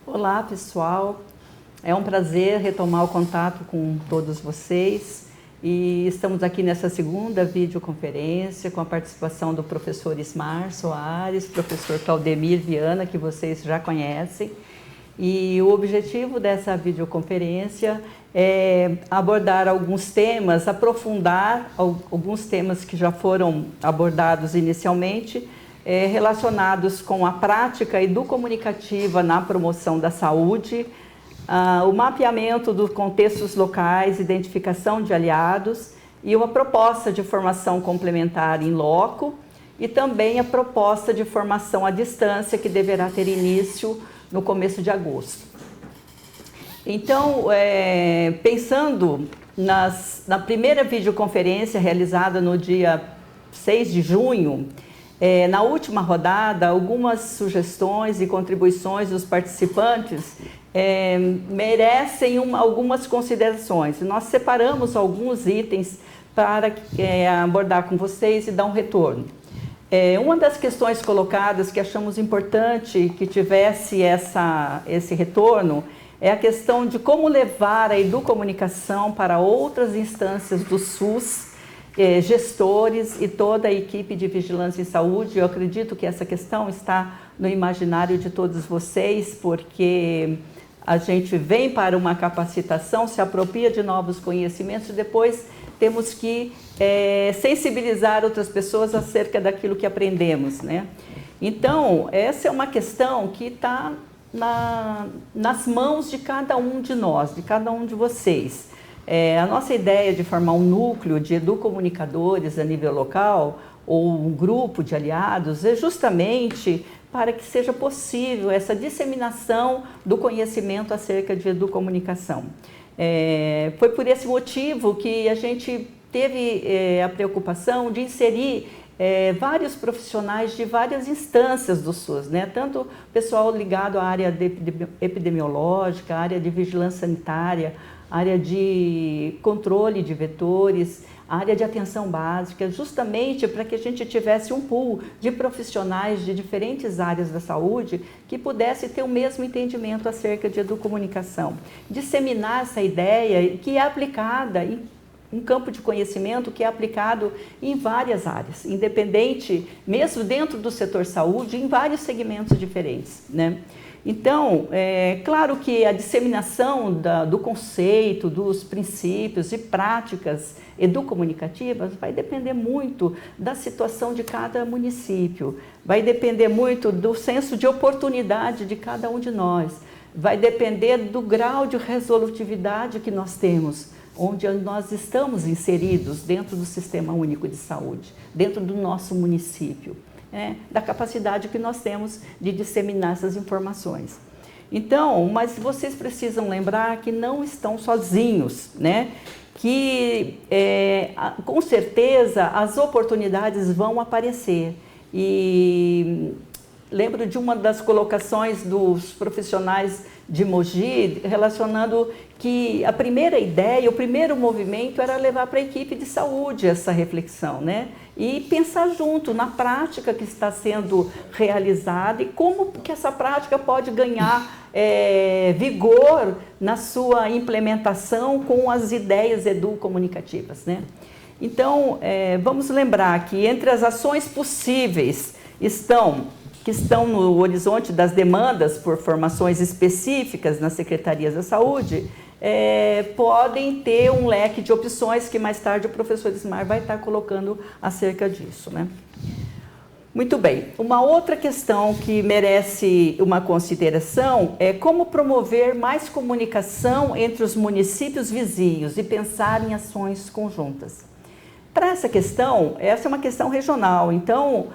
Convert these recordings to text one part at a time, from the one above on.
Olá, pessoal. É um prazer retomar o contato com todos vocês e estamos aqui nessa segunda videoconferência com a participação do professor Ismar Soares, professor Claudemir Viana, que vocês já conhecem. E o objetivo dessa videoconferência é abordar alguns temas, aprofundar alguns temas que já foram abordados inicialmente, relacionados com a prática educomunicativa na promoção da saúde, o mapeamento dos contextos locais, identificação de aliados e uma proposta de formação complementar em loco e também a proposta de formação à distância que deverá ter início no começo de agosto. Então, pensando na primeira videoconferência realizada no dia 6 de junho, na última rodada, algumas sugestões e contribuições dos participantes merecem algumas considerações. Nós separamos alguns itens para abordar com vocês e dar um retorno. Uma das questões colocadas que achamos importante que tivesse esse retorno é a questão de como levar a educomunicação para outras instâncias do SUS, gestores e toda a equipe de vigilância em saúde. Eu acredito que essa questão está no imaginário de todos vocês, porque a gente vem para uma capacitação, se apropria de novos conhecimentos e depois temos que sensibilizar outras pessoas acerca daquilo que aprendemos, né? Então, essa é uma questão que está nas mãos de cada um de nós, de cada um de vocês. A nossa ideia de formar um núcleo de educomunicadores a nível local ou um grupo de aliados é justamente para que seja possível essa disseminação do conhecimento acerca de educomunicação. Foi por esse motivo que a gente teve a preocupação de inserir vários profissionais de várias instâncias do SUS, né? Tanto pessoal ligado à área epidemiológica, à área de vigilância sanitária, área de controle de vetores, área de atenção básica, justamente para que a gente tivesse um pool de profissionais de diferentes áreas da saúde que pudesse ter o mesmo entendimento acerca de educomunicação. Disseminar essa ideia que é aplicada em um campo de conhecimento que é aplicado em várias áreas, independente, mesmo dentro do setor saúde, em vários segmentos diferentes, né? Então, claro que a disseminação do conceito, dos princípios e práticas educomunicativas vai depender muito da situação de cada município, vai depender muito do senso de oportunidade de cada um de nós, vai depender do grau de resolutividade que nós temos, onde nós estamos inseridos dentro do Sistema Único de Saúde, dentro do nosso município. Da capacidade que nós temos de disseminar essas informações. Então, mas vocês precisam lembrar que não estão sozinhos, né? Que com certeza as oportunidades vão aparecer. E lembro de uma das colocações dos profissionais de Mogi, relacionando que a primeira ideia, o primeiro movimento era levar para a equipe de saúde essa reflexão, né? E pensar junto na prática que está sendo realizada e como que essa prática pode ganhar vigor na sua implementação com as ideias educomunicativas, né? Então, vamos lembrar que entre as ações possíveis que estão no horizonte das demandas por formações específicas nas secretarias da saúde, podem ter um leque de opções que mais tarde o professor Ismar vai estar colocando acerca disso, né? Muito bem, uma outra questão que merece uma consideração é como promover mais comunicação entre os municípios vizinhos e pensar em ações conjuntas. Para essa é uma questão regional, então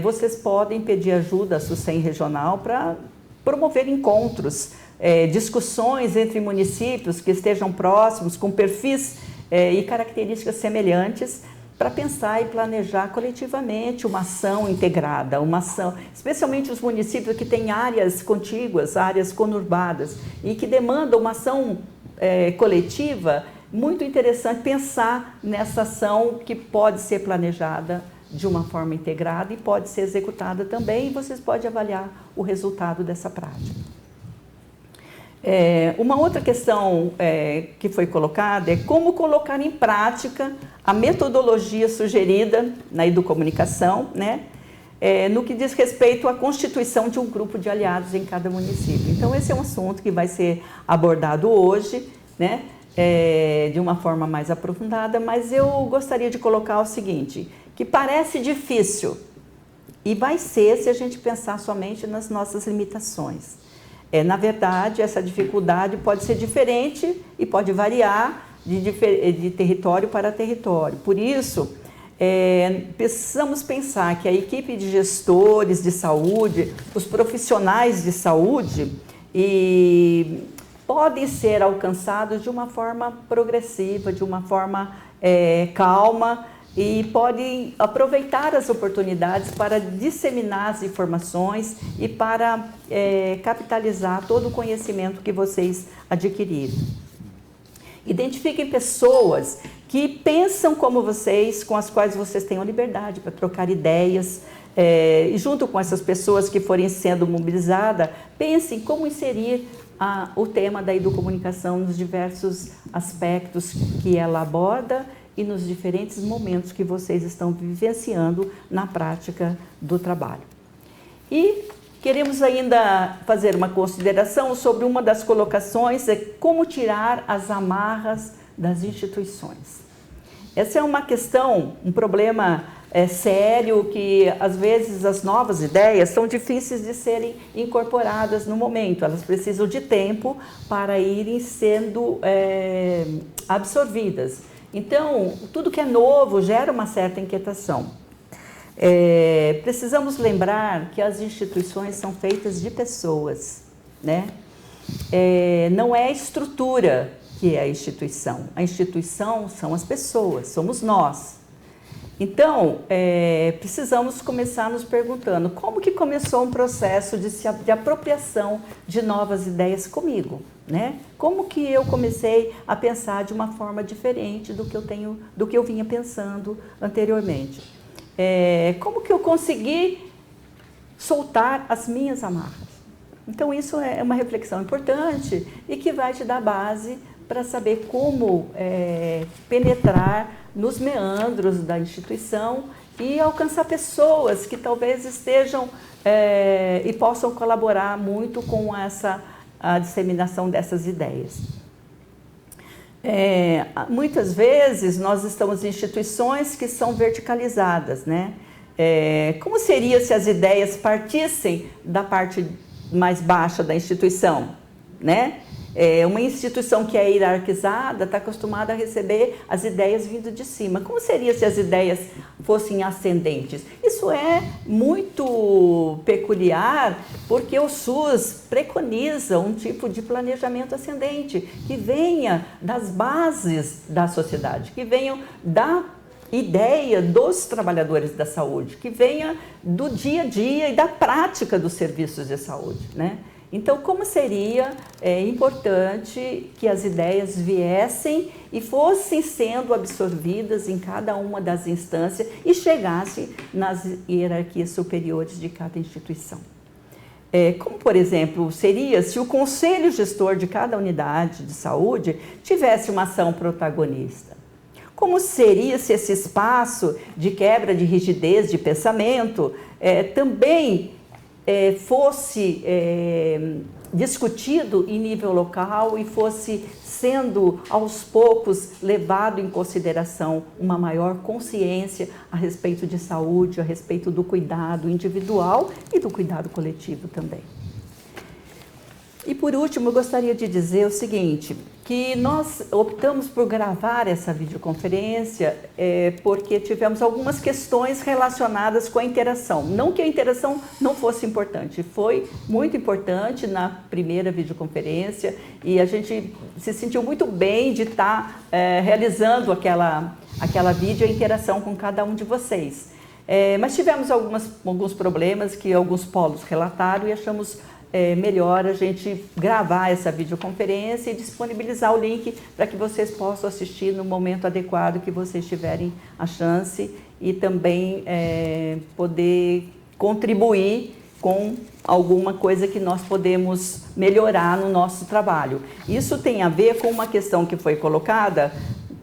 vocês podem pedir ajuda à SUSEM regional para promover encontros, discussões entre municípios que estejam próximos, com perfis e características semelhantes, para pensar e planejar coletivamente uma ação integrada, uma ação, especialmente os municípios que têm áreas contíguas, áreas conurbadas, e que demandam uma ação coletiva. Muito interessante pensar nessa ação que pode ser planejada de uma forma integrada e pode ser executada também, e vocês podem avaliar o resultado dessa prática. Uma outra questão que foi colocada é como colocar em prática a metodologia sugerida na educomunicação, né? No que diz respeito à constituição de um grupo de aliados em cada município. Então, esse é um assunto que vai ser abordado hoje, né? De uma forma mais aprofundada, mas eu gostaria de colocar o seguinte, que parece difícil, e vai ser se a gente pensar somente nas nossas limitações. Na verdade, essa dificuldade pode ser diferente e pode variar de território para território. Por isso, precisamos pensar que a equipe de gestores de saúde, os profissionais de saúde, podem ser alcançados de uma forma progressiva, de uma forma calma, e podem aproveitar as oportunidades para disseminar as informações e para capitalizar todo o conhecimento que vocês adquiriram. Identifiquem pessoas que pensam como vocês, com as quais vocês tenham liberdade para trocar ideias, e junto com essas pessoas que forem sendo mobilizadas, pensem como inserir o tema da educomunicação nos diversos aspectos que ela aborda e nos diferentes momentos que vocês estão vivenciando na prática do trabalho. E queremos ainda fazer uma consideração sobre uma das colocações, como tirar as amarras das instituições. Essa é uma questão, um problema sério, que às vezes as novas ideias são difíceis de serem incorporadas no momento, elas precisam de tempo para irem sendo absorvidas. Então, tudo que é novo gera uma certa inquietação. Precisamos lembrar que as instituições são feitas de pessoas, né? Não é a estrutura que é a instituição são as pessoas, somos nós. Então, precisamos começar nos perguntando como que começou um processo de apropriação de novas ideias comigo, né? Como que eu comecei a pensar de uma forma diferente do que eu vinha pensando anteriormente? Como que eu consegui soltar as minhas amarras? Então, isso é uma reflexão importante e que vai te dar base para saber como penetrar nos meandros da instituição e alcançar pessoas que talvez estejam e possam colaborar muito com a disseminação dessas ideias. Muitas vezes nós estamos em instituições que são verticalizadas, né? Como seria se as ideias partissem da parte mais baixa da instituição, né? Uma instituição que é hierarquizada está acostumada a receber as ideias vindo de cima. Como seria se as ideias fossem ascendentes? Isso é muito peculiar, porque o SUS preconiza um tipo de planejamento ascendente, que venha das bases da sociedade, que venham da ideia dos trabalhadores da saúde, que venha do dia a dia e da prática dos serviços de saúde, né? Então, como seria importante que as ideias viessem e fossem sendo absorvidas em cada uma das instâncias e chegassem nas hierarquias superiores de cada instituição. Como, por exemplo, seria se o conselho gestor de cada unidade de saúde tivesse uma ação protagonista? Como seria se esse espaço de quebra de rigidez de pensamento também fosse discutido em nível local e fosse sendo, aos poucos, levado em consideração uma maior consciência a respeito de saúde, a respeito do cuidado individual e do cuidado coletivo também. E, por último, eu gostaria de dizer o seguinte, que nós optamos por gravar essa videoconferência porque tivemos algumas questões relacionadas com a interação. Não que a interação não fosse importante, foi muito importante na primeira videoconferência e a gente se sentiu muito bem de estar realizando aquela vídeo interação com cada um de vocês. Mas tivemos alguns problemas que alguns polos relataram e achamos melhor a gente gravar essa videoconferência e disponibilizar o link para que vocês possam assistir no momento adequado que vocês tiverem a chance e também poder contribuir com alguma coisa que nós podemos melhorar no nosso trabalho. Isso tem a ver com uma questão que foi colocada,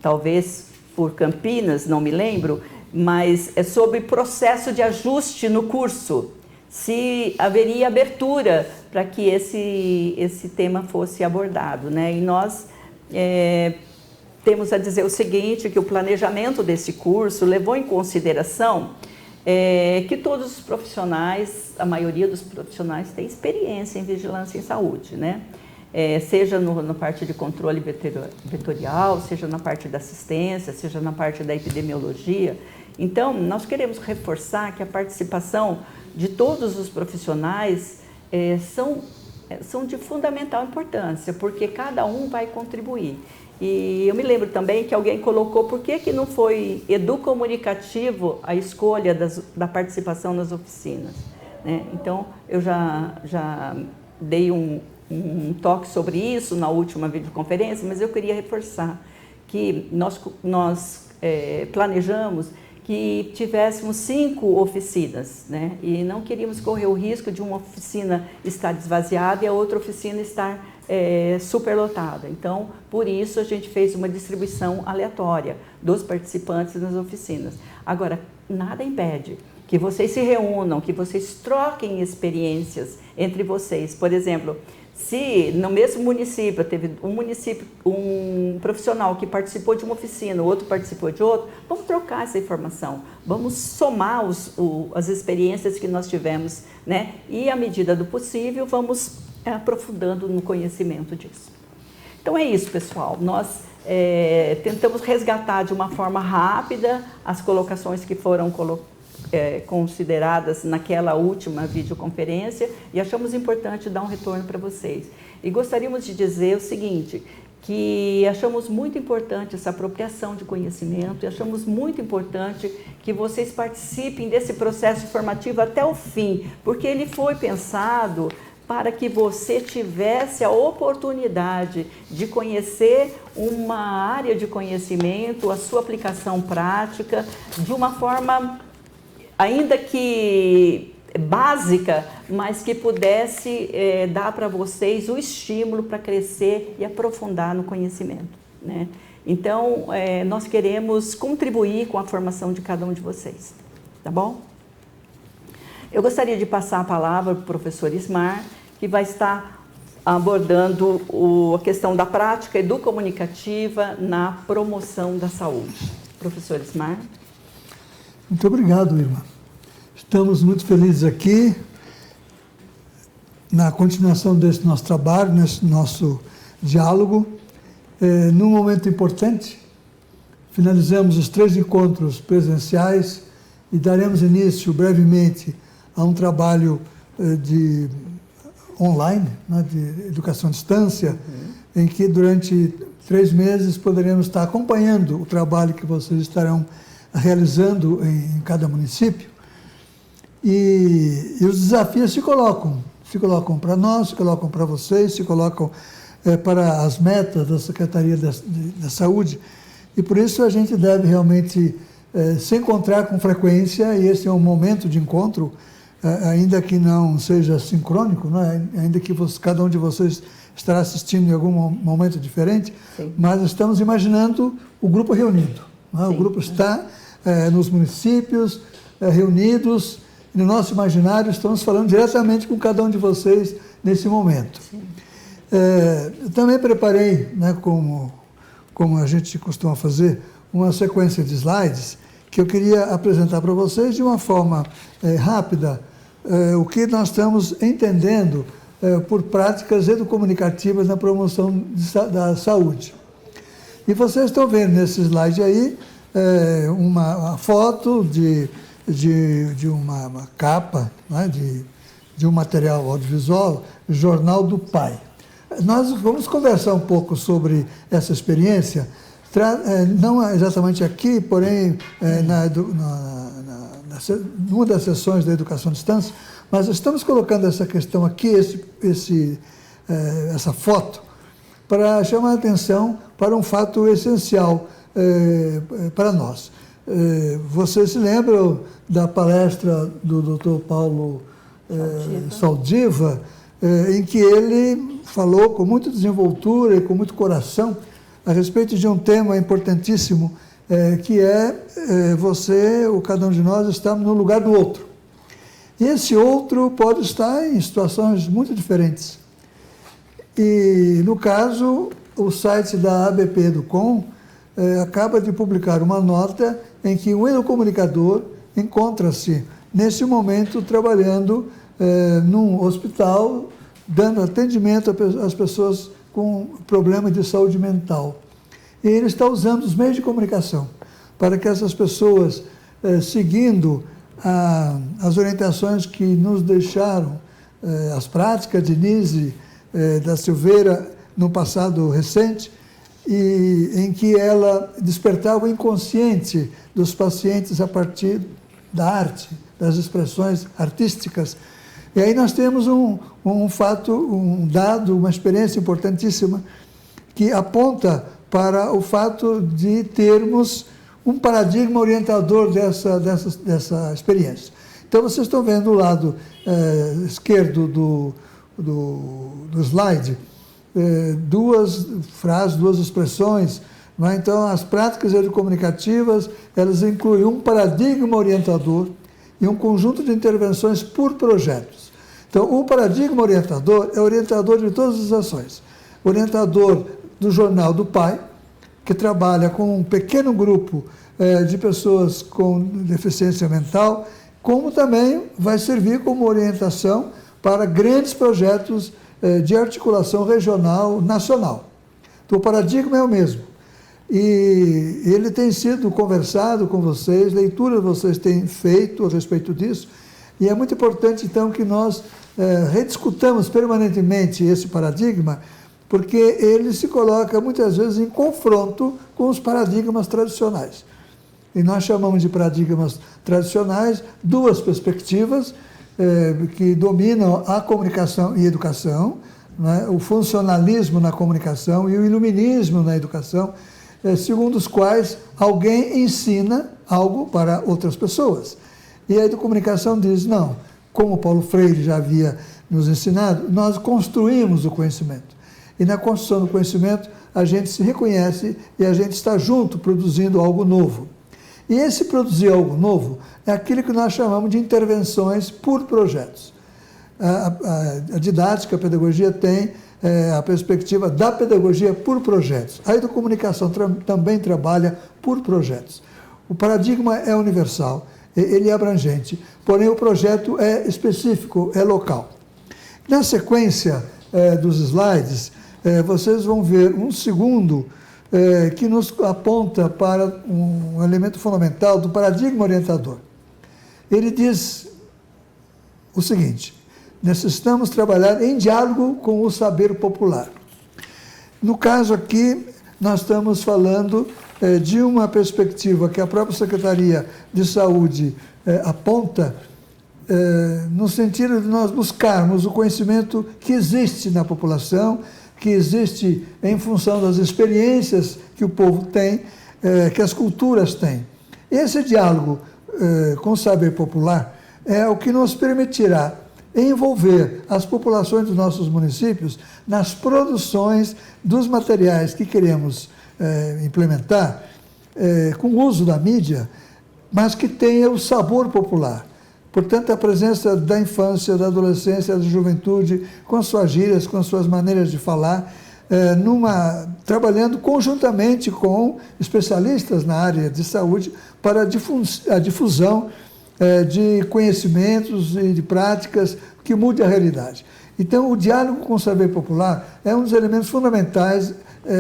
talvez por Campinas, não me lembro, mas é sobre processo de ajuste no curso. Se haveria abertura para que esse tema fosse abordado, né? E nós temos a dizer o seguinte, que o planejamento desse curso levou em consideração que todos os profissionais, a maioria dos profissionais tem experiência em vigilância em saúde, né? Seja na parte de controle vetorial, seja na parte da assistência, seja na parte da epidemiologia. Então, nós queremos reforçar que a participação de todos os profissionais são de fundamental importância, porque cada um vai contribuir. E eu me lembro também que alguém colocou por que não foi educomunicativo a escolha da participação nas oficinas, né? Então, eu já dei um toque sobre isso na última videoconferência, mas eu queria reforçar que nós planejamos que tivéssemos 5 oficinas, né? E não queríamos correr o risco de uma oficina estar esvaziada e a outra oficina estar superlotada. Então, por isso, a gente fez uma distribuição aleatória dos participantes nas oficinas. Agora, nada impede que vocês se reúnam, que vocês troquem experiências entre vocês. Por exemplo, se no mesmo município teve um profissional que participou de uma oficina, o outro participou de outra, vamos trocar essa informação, vamos somar as experiências que nós tivemos, né? E, à medida do possível, vamos aprofundando no conhecimento disso. Então é isso, pessoal. Nós tentamos resgatar de uma forma rápida as colocações que foram consideradas naquela última videoconferência e achamos importante dar um retorno para vocês. E gostaríamos de dizer o seguinte, que achamos muito importante essa apropriação de conhecimento e achamos muito importante que vocês participem desse processo formativo até o fim, porque ele foi pensado para que você tivesse a oportunidade de conhecer uma área de conhecimento, a sua aplicação prática, de uma forma ainda que básica, mas que pudesse dar para vocês o estímulo para crescer e aprofundar no conhecimento, né? Então, nós queremos contribuir com a formação de cada um de vocês, tá bom? Eu gostaria de passar a palavra para o professor Ismar, que vai estar abordando a questão da prática educomunicativa na promoção da saúde. Professor Ismar. Muito obrigado, Irma. Estamos muito felizes aqui na continuação desse nosso trabalho, nesse nosso diálogo. Num momento importante, finalizamos os 3 encontros presenciais e daremos início brevemente a um trabalho online, né, de educação à distância, em que durante 3 meses poderemos estar acompanhando o trabalho que vocês estarão realizando em cada município. E os desafios se colocam para nós, se colocam para vocês, se colocam para as metas da Secretaria da Saúde, e por isso a gente deve realmente se encontrar com frequência, e esse é um momento de encontro, ainda que não seja sincrônico, né? Ainda que cada um de vocês estará assistindo em algum momento diferente, sim, mas estamos imaginando o grupo reunido, né? O grupo está nos municípios reunidos, e no nosso imaginário estamos falando diretamente com cada um de vocês nesse momento. Eu também preparei, né, como a gente costuma fazer, uma sequência de slides que eu queria apresentar para vocês de uma forma rápida o que nós estamos entendendo por práticas educomunicativas na promoção da saúde. E vocês estão vendo nesse slide aí uma foto de uma capa, né, de um material audiovisual, Jornal do Pai. Nós vamos conversar um pouco sobre essa experiência, não exatamente aqui, porém numa das sessões da educação à distância, mas estamos colocando essa questão aqui, essa foto, para chamar a atenção para um fato essencial para nós. Vocês se lembram da palestra do Dr. Paulo Saldiva, em que ele falou com muita desenvoltura e com muito coração a respeito de um tema importantíssimo, que você, ou cada um de nós, está no lugar do outro. E esse outro pode estar em situações muito diferentes. E, no caso, o site da ABP Educom acaba de publicar uma nota em que um educomunicador encontra-se, nesse momento, trabalhando num hospital, dando atendimento às pessoas com problema de saúde mental. E ele está usando os meios de comunicação para que essas pessoas, seguindo as orientações que nos deixaram as práticas de Nise da Silveira no passado recente, e em que ela despertava o inconsciente dos pacientes a partir da arte, das expressões artísticas. E aí nós temos um fato, um dado, uma experiência importantíssima que aponta para o fato de termos um paradigma orientador dessa experiência. Então, vocês estão vendo do lado esquerdo do slide duas frases, duas expressões. Não é? Então, as práticas educomunicativas, elas incluem um paradigma orientador e um conjunto de intervenções por projetos. Então, o paradigma orientador é orientador de todas as ações. Orientador do Jornal do Pai, que trabalha com um pequeno grupo de pessoas com deficiência mental, como também vai servir como orientação para grandes projetos de articulação regional, nacional. Então, o paradigma é o mesmo. E ele tem sido conversado com vocês, leituras vocês têm feito a respeito disso, e é muito importante, então, que nós rediscutamos permanentemente esse paradigma, porque ele se coloca muitas vezes em confronto com os paradigmas tradicionais. E nós chamamos de paradigmas tradicionais duas perspectivas que dominam a comunicação e a educação, né? O funcionalismo na comunicação e o iluminismo na educação, segundo os quais alguém ensina algo para outras pessoas. E a educomunicação diz, não, como Paulo Freire já havia nos ensinado, nós construímos o conhecimento. E na construção do conhecimento, a gente se reconhece e a gente está junto produzindo algo novo. E esse produzir algo novo é aquilo que nós chamamos de intervenções por projetos. A didática, a pedagogia tem a perspectiva da pedagogia por projetos. A educomunicação também trabalha por projetos. O paradigma é universal, ele é abrangente, porém o projeto é específico, é local. Na sequência dos slides, vocês vão ver um segundo que nos aponta para um elemento fundamental do paradigma orientador. Ele diz o seguinte: necessitamos trabalhar em diálogo com o saber popular. No caso aqui, nós estamos falando de uma perspectiva que a própria Secretaria de Saúde aponta, no sentido de nós buscarmos o conhecimento que existe na população, que existe em função das experiências que o povo tem, que as culturas têm. Esse diálogo com o saber popular é o que nos permitirá envolver as populações dos nossos municípios nas produções dos materiais que queremos implementar, com o uso da mídia, mas que tenha o sabor popular. Portanto, a presença da infância, da adolescência, da juventude, com suas gírias, com suas maneiras de falar, trabalhando conjuntamente com especialistas na área de saúde para a difusão de conhecimentos e de práticas que mude a realidade. Então, o diálogo com o saber popular é um dos elementos fundamentais,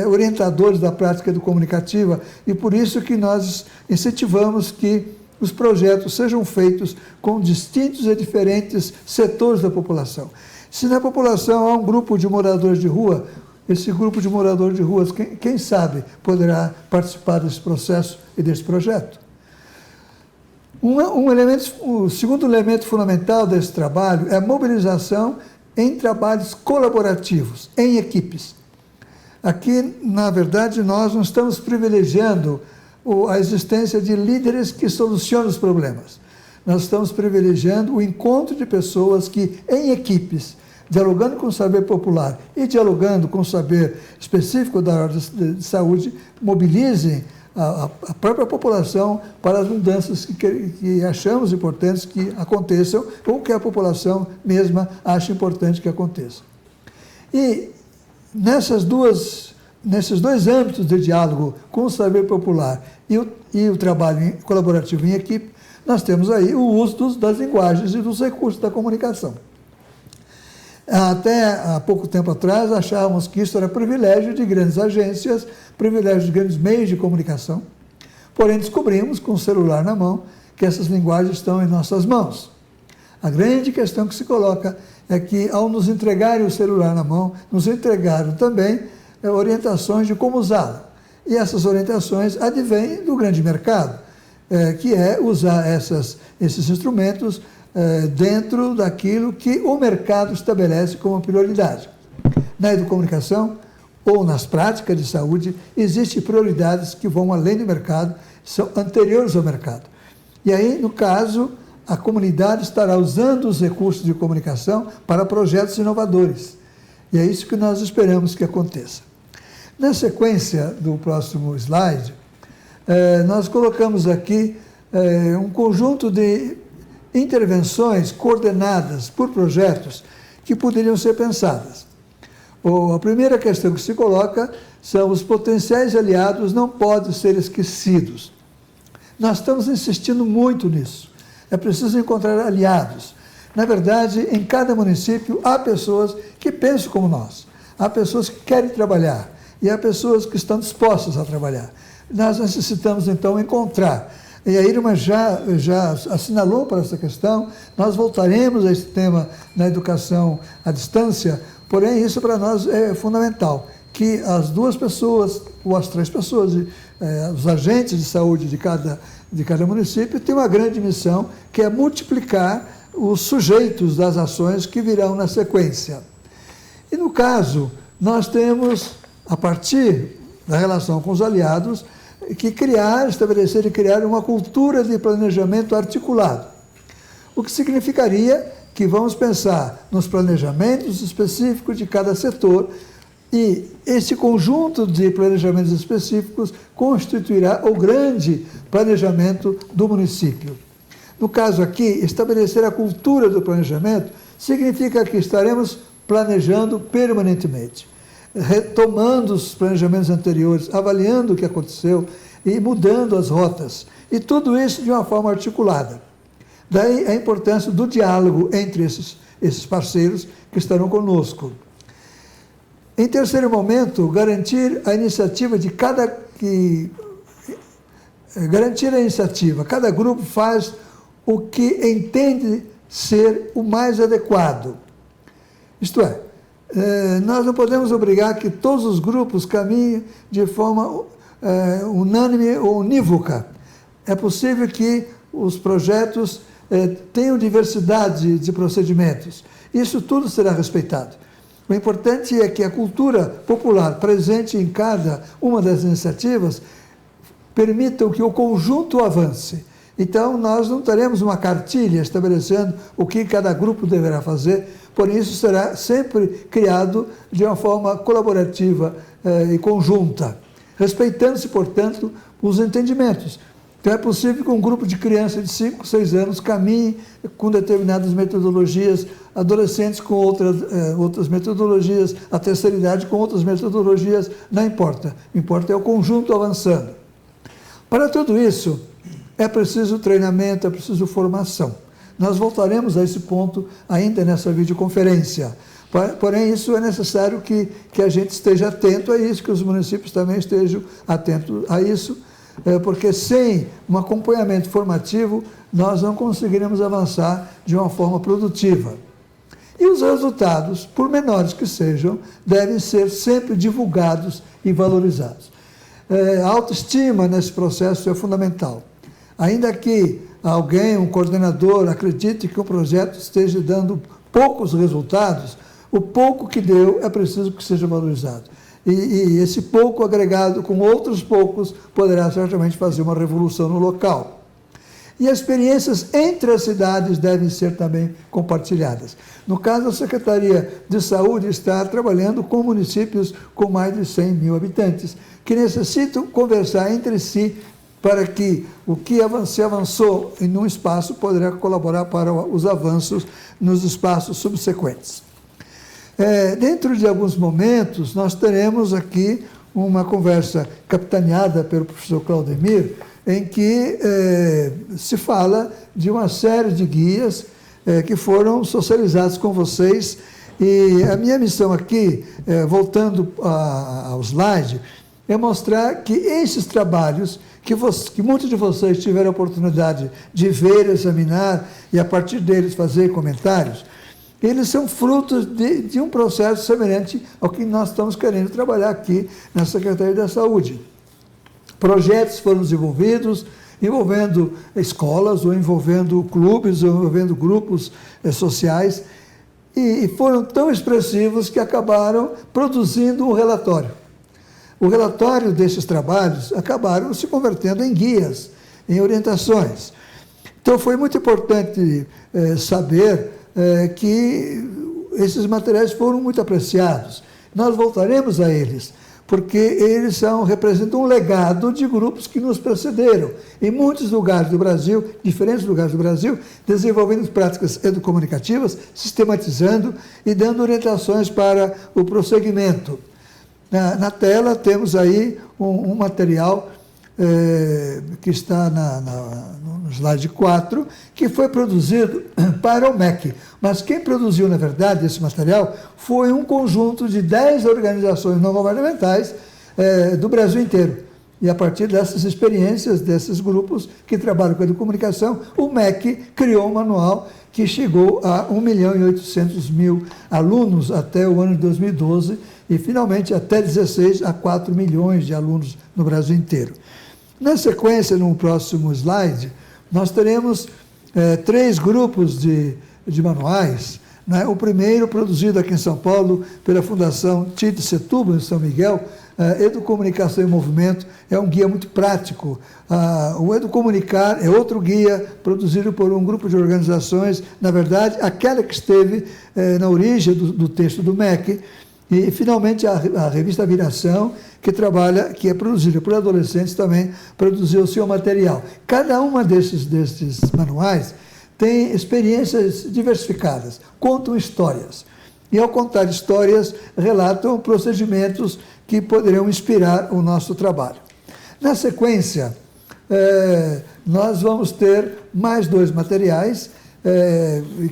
orientadores da prática educomunicativa, e por isso que nós incentivamos que os projetos sejam feitos com distintos e diferentes setores da população. Se na população há um grupo de moradores de rua, esse grupo de moradores de ruas, quem sabe, poderá participar desse processo e desse projeto. O segundo elemento fundamental desse trabalho é a mobilização em trabalhos colaborativos, em equipes. Aqui, na verdade, nós não estamos privilegiando a existência de líderes que solucionam os problemas. nós estamos privilegiando o encontro de pessoas que, em equipes, dialogando com o saber popular e dialogando com o saber específico da área de saúde, mobilizem a própria população para as mudanças que achamos importantes que aconteçam ou que a população mesma acha importante que aconteçam. E nesses dois âmbitos de diálogo com o saber popular e o trabalho colaborativo em equipe, nós temos aí o uso das linguagens e dos recursos da comunicação. Até há pouco tempo atrás, achávamos que isso era privilégio de grandes agências, privilégio de grandes meios de comunicação. Porém, descobrimos, com o celular na mão, que essas linguagens estão em nossas mãos. A grande questão que se coloca é que, ao nos entregarem o celular na mão, nos entregaram também orientações de como usá-lo. E essas orientações advêm do grande mercado, que é usar esses instrumentos dentro daquilo que o mercado estabelece como prioridade. Na educomunicação ou nas práticas de saúde, existem prioridades que vão além do mercado, são anteriores ao mercado. E aí, no caso, a comunidade estará usando os recursos de comunicação para projetos inovadores. E é isso que nós esperamos que aconteça. Na sequência do próximo slide, nós colocamos aqui um conjunto de intervenções coordenadas por projetos que poderiam ser pensadas. A primeira questão que se coloca são os potenciais aliados não podem ser esquecidos. Nós estamos insistindo muito nisso. É preciso encontrar aliados. Na verdade, em cada município há pessoas que pensam como nós, há pessoas que querem trabalhar e há pessoas que estão dispostas a trabalhar. Nós necessitamos, então, encontrar. E a Irma já assinalou para essa questão, nós voltaremos a esse tema na educação à distância, porém isso para nós é fundamental, que as duas pessoas, ou as três pessoas, os agentes de saúde de cada município, têm uma grande missão, que é multiplicar os sujeitos das ações que virão na sequência. E no caso, nós temos, a partir da relação com os aliados, que estabelecer e criar uma cultura de planejamento articulado. O que significaria que vamos pensar nos planejamentos específicos de cada setor e esse conjunto de planejamentos específicos constituirá o grande planejamento do município. No caso aqui, estabelecer a cultura do planejamento significa que estaremos planejando permanentemente, retomando os planejamentos anteriores, avaliando o que aconteceu e mudando as rotas. E tudo isso de uma forma articulada. Daí a importância do diálogo entre esses parceiros que estarão conosco. Em terceiro momento, garantir a iniciativa. Cada grupo faz o que entende ser o mais adequado. Isto é, nós não podemos obrigar que todos os grupos caminhem de forma unânime ou unívoca. É possível que os projetos tenham diversidade de procedimentos. Isso tudo será respeitado. O importante é que a cultura popular presente em cada uma das iniciativas permita que o conjunto avance. Então, nós não teremos uma cartilha estabelecendo o que cada grupo deverá fazer, porém isso será sempre criado de uma forma colaborativa e conjunta, respeitando-se, portanto, os entendimentos. Então, é possível que um grupo de crianças de 5, 6 anos caminhe com determinadas metodologias, adolescentes com outras metodologias, a terceira idade com outras metodologias, não importa. O que importa é o conjunto avançando. Para tudo isso, é preciso treinamento, é preciso formação. Nós voltaremos a esse ponto ainda nessa videoconferência. Porém, isso é necessário que a gente esteja atento a isso, que os municípios também estejam atentos a isso, porque sem um acompanhamento formativo, nós não conseguiremos avançar de uma forma produtiva. E os resultados, por menores que sejam, devem ser sempre divulgados e valorizados. A autoestima nesse processo é fundamental. Ainda que alguém, um coordenador, acredite que o projeto esteja dando poucos resultados, o pouco que deu é preciso que seja valorizado. E esse pouco agregado com outros poucos poderá certamente fazer uma revolução no local. E as experiências entre as cidades devem ser também compartilhadas. No caso, a Secretaria de Saúde está trabalhando com municípios com mais de 100 mil habitantes, que necessitam conversar entre si para que o que se avançou em um espaço poderá colaborar para os avanços nos espaços subsequentes. Dentro de alguns momentos, nós teremos aqui uma conversa capitaneada pelo professor Claudemir, em que se fala de uma série de guias que foram socializados com vocês. E a minha missão aqui, voltando ao slide, é mostrar que esses trabalhos, que muitos de vocês tiveram a oportunidade de ver, examinar e a partir deles fazer comentários, eles são frutos de um processo semelhante ao que nós estamos querendo trabalhar aqui na Secretaria da Saúde. Projetos foram desenvolvidos envolvendo escolas, ou envolvendo clubes, ou envolvendo grupos sociais, e foram tão expressivos que acabaram produzindo um relatório. O relatório desses trabalhos acabaram se convertendo em guias, em orientações. Então, foi muito importante saber que esses materiais foram muito apreciados. Nós voltaremos a eles, porque eles representam um legado de grupos que nos precederam, em muitos lugares do Brasil, diferentes lugares do Brasil, desenvolvendo práticas educomunicativas, sistematizando e dando orientações para o prosseguimento. Na tela temos aí um material que está no slide 4, que foi produzido para o MEC. Mas quem produziu, na verdade, esse material foi um conjunto de 10 organizações não governamentais do Brasil inteiro. E a partir dessas experiências, desses grupos que trabalham com a educomunicação, o MEC criou um manual que chegou a 1.800.000 alunos até o ano de 2012 e, finalmente, até 2016, a 4 milhões de alunos no Brasil inteiro. Na sequência, no próximo slide, nós teremos 3 grupos de manuais. Né? O primeiro, produzido aqui em São Paulo pela Fundação Tite Setúbal, em São Miguel, Educomunicação em Movimento, é um guia muito prático. O Educomunicar é outro guia produzido por um grupo de organizações, na verdade, aquela que esteve na origem do texto do MEC, e, finalmente, a revista Viração, que é produzida por adolescentes, também produziu o seu material. Cada uma desses manuais tem experiências diversificadas, contam histórias. E, ao contar histórias, relatam procedimentos que poderiam inspirar o nosso trabalho. Na sequência, nós vamos ter mais 2 materiais,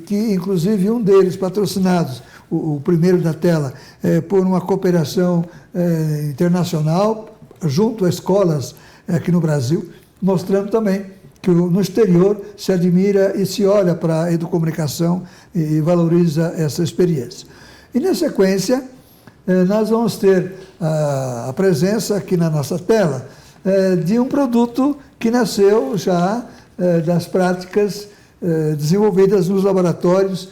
que, inclusive, um deles patrocinados, o primeiro da tela, por uma cooperação internacional, junto a escolas aqui no Brasil, mostrando também que no exterior se admira e se olha para a educomunicação e valoriza essa experiência. E, na sequência, nós vamos ter a presença aqui na nossa tela de um produto que nasceu já das práticas desenvolvidas nos laboratórios,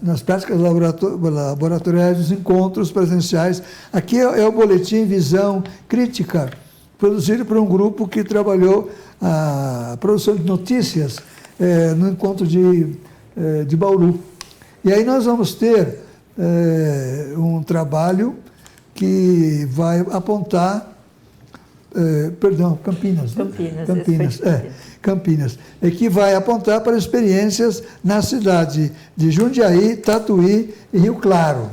nas práticas laboratoriais, dos encontros presenciais. Aqui é o boletim Visão Crítica, produzido por um grupo que trabalhou a produção de notícias no encontro de Bauru. E aí nós vamos ter um trabalho que vai apontar, Campinas. Campinas, que vai apontar para experiências na cidade de Jundiaí, Tatuí e Rio Claro,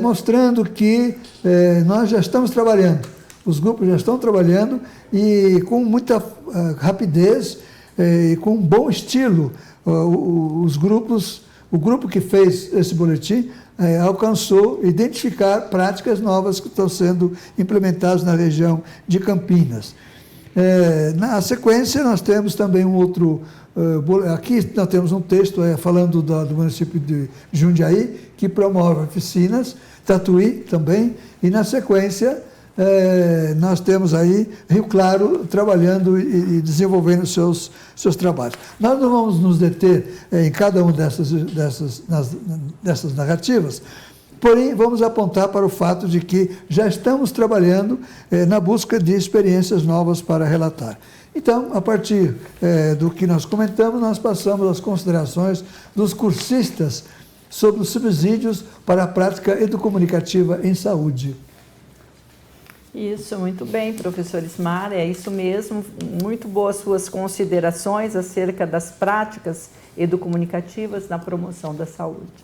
mostrando que nós já estamos trabalhando, os grupos já estão trabalhando e com muita rapidez e com um bom estilo. O grupo que fez esse boletim alcançou identificar práticas novas que estão sendo implementadas na região de Campinas. Na sequência, nós temos também um outro... aqui nós temos um texto falando do município de Jundiaí, que promove oficinas, Tatuí também, e na sequência nós temos aí Rio Claro trabalhando e desenvolvendo seus trabalhos. Nós não vamos nos deter em cada uma dessas narrativas, porém, vamos apontar para o fato de que já estamos trabalhando na busca de experiências novas para relatar. Então, a partir do que nós comentamos, nós passamos às considerações dos cursistas sobre os subsídios para a prática educomunicativa em saúde. Isso, muito bem, professor Ismar, é isso mesmo. Muito boas suas considerações acerca das práticas educomunicativas na promoção da saúde.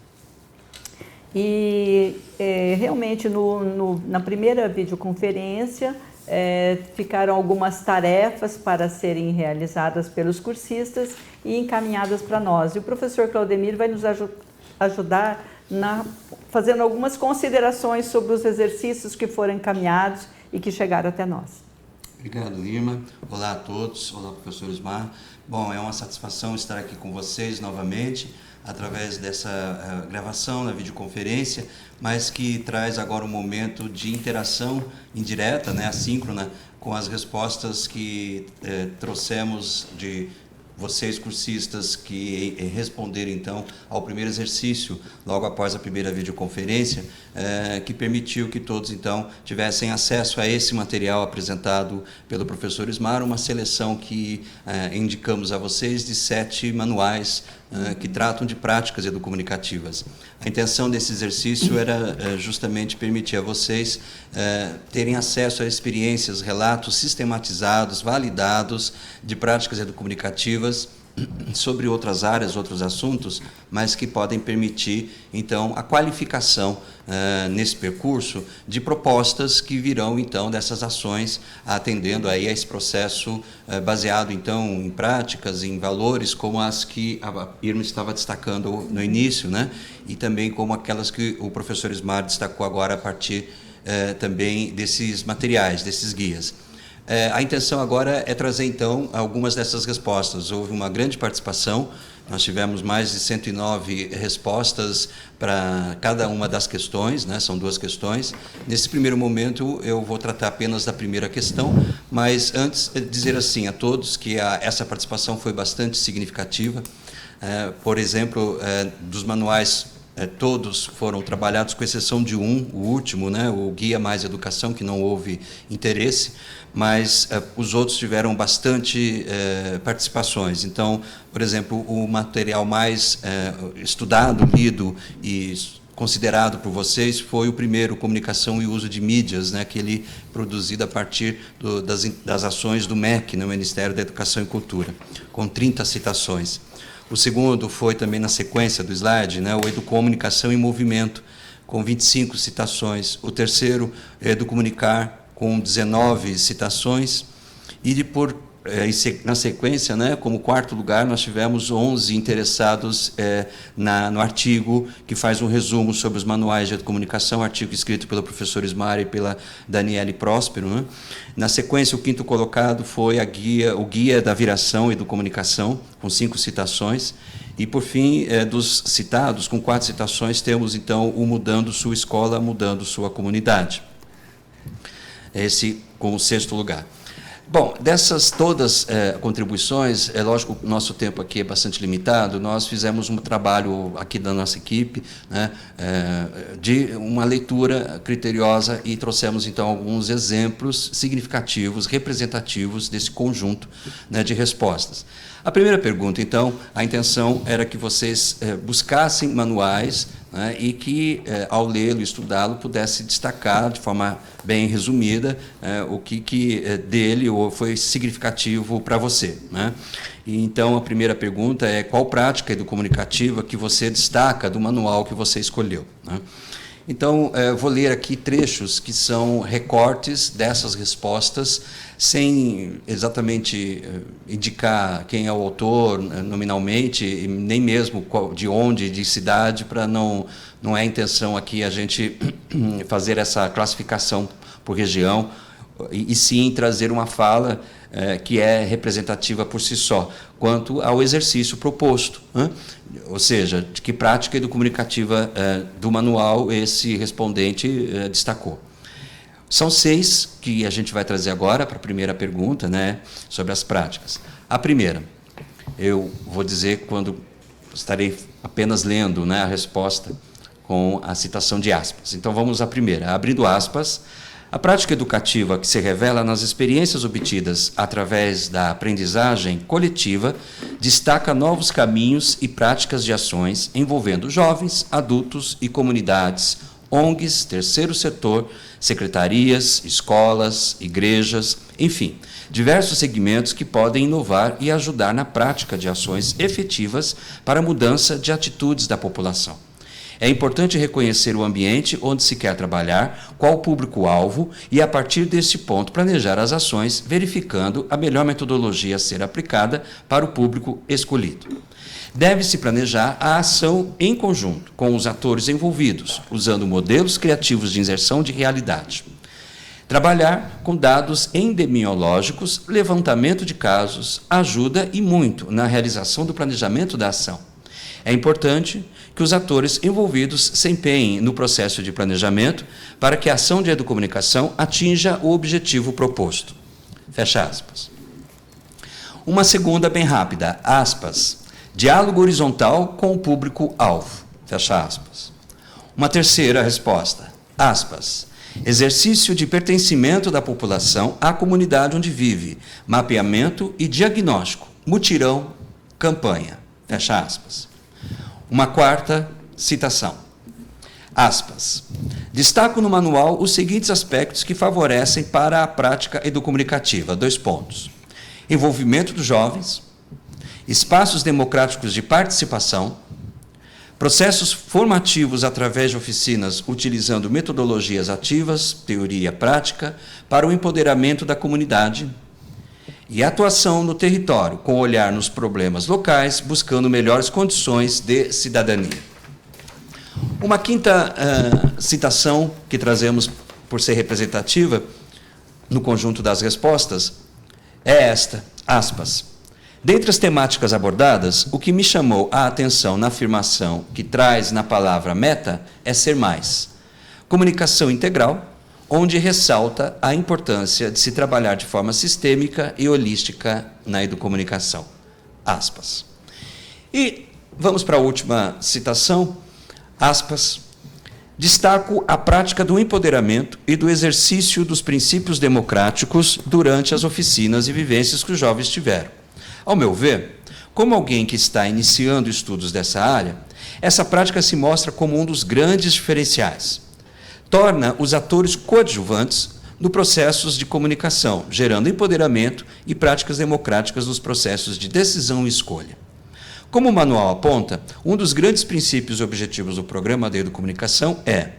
E realmente na primeira videoconferência ficaram algumas tarefas para serem realizadas pelos cursistas e encaminhadas para nós. E o professor Claudemir vai nos ajudar fazendo algumas considerações sobre os exercícios que foram encaminhados e que chegaram até nós. Obrigado, Irma. Olá a todos. Olá, professor Ismar. Bom, é uma satisfação estar aqui com vocês novamente, através dessa gravação na videoconferência, mas que traz agora um momento de interação indireta, né, assíncrona, com as respostas que trouxemos de vocês, cursistas, que responderam, então, ao primeiro exercício, logo após a primeira videoconferência, que permitiu que todos, então, tivessem acesso a esse material apresentado pelo professor Ismar, uma seleção que indicamos a vocês de 7 manuais que tratam de práticas educomunicativas. A intenção desse exercício era justamente permitir a vocês terem acesso a experiências, relatos sistematizados, validados de práticas educomunicativas sobre outras áreas, outros assuntos, mas que podem permitir, então, a qualificação nesse percurso de propostas que virão, então, dessas ações, atendendo aí a esse processo baseado, então, em práticas, em valores, como as que a Irma estava destacando no início, né? E também como aquelas que o professor Ismar destacou agora a partir também desses materiais, desses guias. A intenção agora é trazer, então, algumas dessas respostas. Houve uma grande participação, nós tivemos mais de 109 respostas para cada uma das questões, né? São 2 questões. Nesse primeiro momento, eu vou tratar apenas da primeira questão, mas antes dizer assim a todos que essa participação foi bastante significativa. Por exemplo, dos manuais, todos foram trabalhados, com exceção de o último, né, o Guia Mais Educação, que não houve interesse, mas os outros tiveram bastante participações. Então, por exemplo, o material mais estudado, lido e considerado por vocês foi o primeiro, Comunicação e Uso de Mídias, né, aquele produzido a partir das ações do MEC, no Ministério da Educação e Cultura, com 30 citações. O segundo foi também na sequência do slide, né, o Educomunicação em Movimento, com 25 citações. O terceiro, Educomunicar, com 19 citações. E na sequência, né, como quarto lugar, nós tivemos 11 interessados no artigo que faz um resumo sobre os manuais de educomunicação, artigo escrito pelo professor Ismar e pela Daniele Próspero, né? Na sequência, o quinto colocado foi o Guia da Viração Educomunicação, com 5 citações. E, por fim, dos citados, com 4 citações, temos, então, o Mudando Sua Escola, Mudando Sua Comunidade. Esse com o 6º lugar. Bom, dessas todas contribuições, é lógico que o nosso tempo aqui é bastante limitado, nós fizemos um trabalho aqui da nossa equipe, né, de uma leitura criteriosa e trouxemos, então, alguns exemplos significativos, representativos desse conjunto, né, de respostas. A primeira pergunta, então, a intenção era que vocês buscassem manuais, né, e que, ao lê-lo e estudá-lo, pudesse destacar de forma bem resumida o que dele foi significativo para você, né? E, então, a primeira pergunta é: qual prática educomunicativa que você destaca do manual que você escolheu, né? Então, vou ler aqui trechos que são recortes dessas respostas, sem exatamente indicar quem é o autor nominalmente, e nem mesmo de onde, de cidade, para não é a intenção aqui a gente fazer essa classificação por região, e sim trazer uma fala que é representativa por si só, quanto ao exercício proposto, né? Ou seja, de que prática educomunicativa do manual esse respondente destacou. São 6 que a gente vai trazer agora para a primeira pergunta, né, sobre as práticas. A primeira, eu vou dizer quando estarei apenas lendo, né, a resposta com a citação de aspas. Então, vamos à primeira. Abrindo aspas, A prática educativa que se revela nas experiências obtidas através da aprendizagem coletiva destaca novos caminhos e práticas de ações envolvendo jovens, adultos e comunidades, ONGs, terceiro setor, secretarias, escolas, igrejas, enfim, diversos segmentos que podem inovar e ajudar na prática de ações efetivas para a mudança de atitudes da população. É importante reconhecer o ambiente onde se quer trabalhar, qual o público-alvo e, a partir deste ponto, planejar as ações, verificando a melhor metodologia a ser aplicada para o público escolhido. Deve-se planejar a ação em conjunto com os atores envolvidos, usando modelos criativos de inserção de realidade. Trabalhar com dados epidemiológicos, levantamento de casos, ajuda e muito na realização do planejamento da ação. É importante que os atores envolvidos se empenhem no processo de planejamento para que a ação de educomunicação atinja o objetivo proposto. Fecha aspas. Uma segunda bem rápida, aspas, diálogo horizontal com o público-alvo. Fecha aspas. Uma terceira resposta, aspas, exercício de pertencimento da população à comunidade onde vive, mapeamento e diagnóstico, mutirão, campanha. Fecha aspas. Uma quarta citação. Aspas. Destaco no manual os seguintes aspectos que favorecem para a prática educomunicativa. 2 pontos. Envolvimento dos jovens, espaços democráticos de participação, processos formativos através de oficinas utilizando metodologias ativas, teoria prática, para o empoderamento da comunidade, e atuação no território, com olhar nos problemas locais, buscando melhores condições de cidadania. Uma quinta citação que trazemos por ser representativa no conjunto das respostas é esta, aspas. Dentre as temáticas abordadas, o que me chamou a atenção na afirmação que traz na palavra meta é ser mais. Comunicação integral, onde ressalta a importância de se trabalhar de forma sistêmica e holística na educomunicação. Aspas. E vamos para a última citação, aspas. Destaco a prática do empoderamento e do exercício dos princípios democráticos durante as oficinas e vivências que os jovens tiveram. Ao meu ver, como alguém que está iniciando estudos dessa área, essa prática se mostra como um dos grandes diferenciais. Torna os atores coadjuvantes no processos de comunicação, gerando empoderamento e práticas democráticas nos processos de decisão e escolha. Como o manual aponta, um dos grandes princípios e objetivos do programa de educomunicação é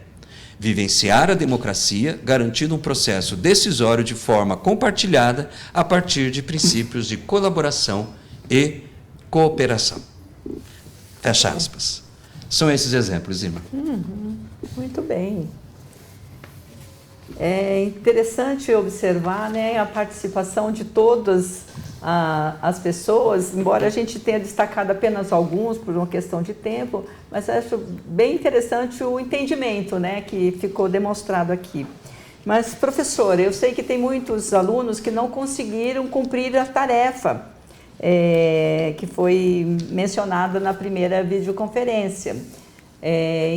vivenciar a democracia, garantindo um processo decisório de forma compartilhada a partir de princípios de colaboração e cooperação. Fecha aspas. São esses exemplos, Irma. Muito bem. É interessante observar, né, a participação de todas as pessoas, embora a gente tenha destacado apenas alguns por uma questão de tempo, mas acho bem interessante o entendimento, né, que ficou demonstrado aqui. Mas, professora, eu sei que tem muitos alunos que não conseguiram cumprir a tarefa que foi mencionada na primeira videoconferência.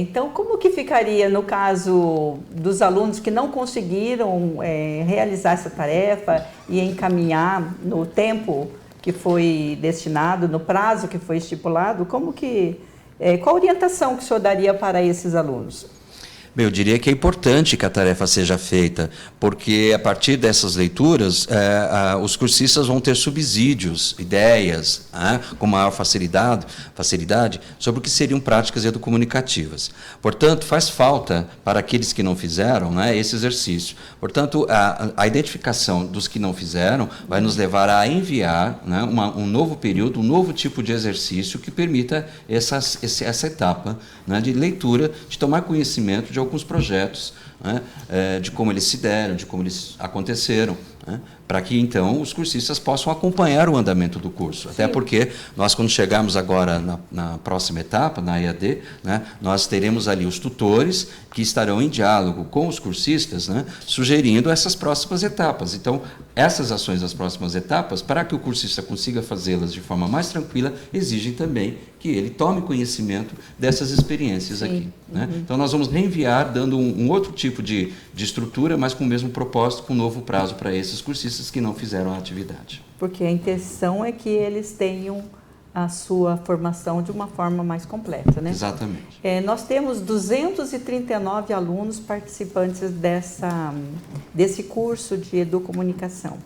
Então, como que ficaria no caso dos alunos que não conseguiram realizar essa tarefa e encaminhar no tempo que foi destinado, no prazo que foi estipulado? Qual orientação que o senhor daria para esses alunos? Eu diria que é importante que a tarefa seja feita, porque a partir dessas leituras, os cursistas vão ter subsídios, ideias, com maior facilidade sobre o que seriam práticas educomunicativas. Portanto, faz falta para aqueles que não fizeram, esse exercício. Portanto, a identificação dos que não fizeram vai nos levar a enviar um novo período, um novo tipo de exercício que permita essa etapa de leitura, de tomar conhecimento de alguns projetos, de como eles se deram, de como eles aconteceram, para que, então, os cursistas possam acompanhar o andamento do curso. Sim. Até porque nós, quando chegarmos agora na próxima etapa, na EAD, nós teremos ali os tutores que estarão em diálogo com os cursistas, sugerindo essas próximas etapas. Então, essas ações das próximas etapas, para que o cursista consiga fazê-las de forma mais tranquila, exigem também que ele tome conhecimento dessas experiências. Sim. Aqui. Então, nós vamos reenviar, dando um outro tipo de de estrutura, mas com o mesmo propósito, com um novo prazo para esses cursistas que não fizeram a atividade. Porque a intenção é que eles tenham a sua formação de uma forma mais completa, né? Exatamente. Nós temos 239 alunos participantes desse curso de educomunicação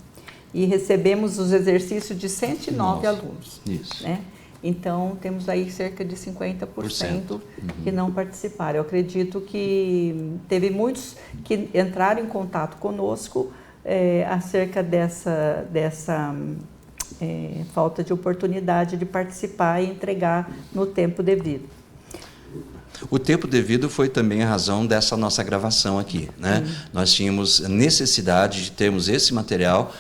e recebemos os exercícios de 109 alunos. Isso. Né? Então, temos aí cerca de 50% que não participaram. Eu acredito que teve muitos que entraram em contato conosco acerca dessa falta de oportunidade de participar e entregar no tempo devido. O tempo devido foi também a razão dessa nossa gravação aqui, né? Nós tínhamos necessidade de termos esse material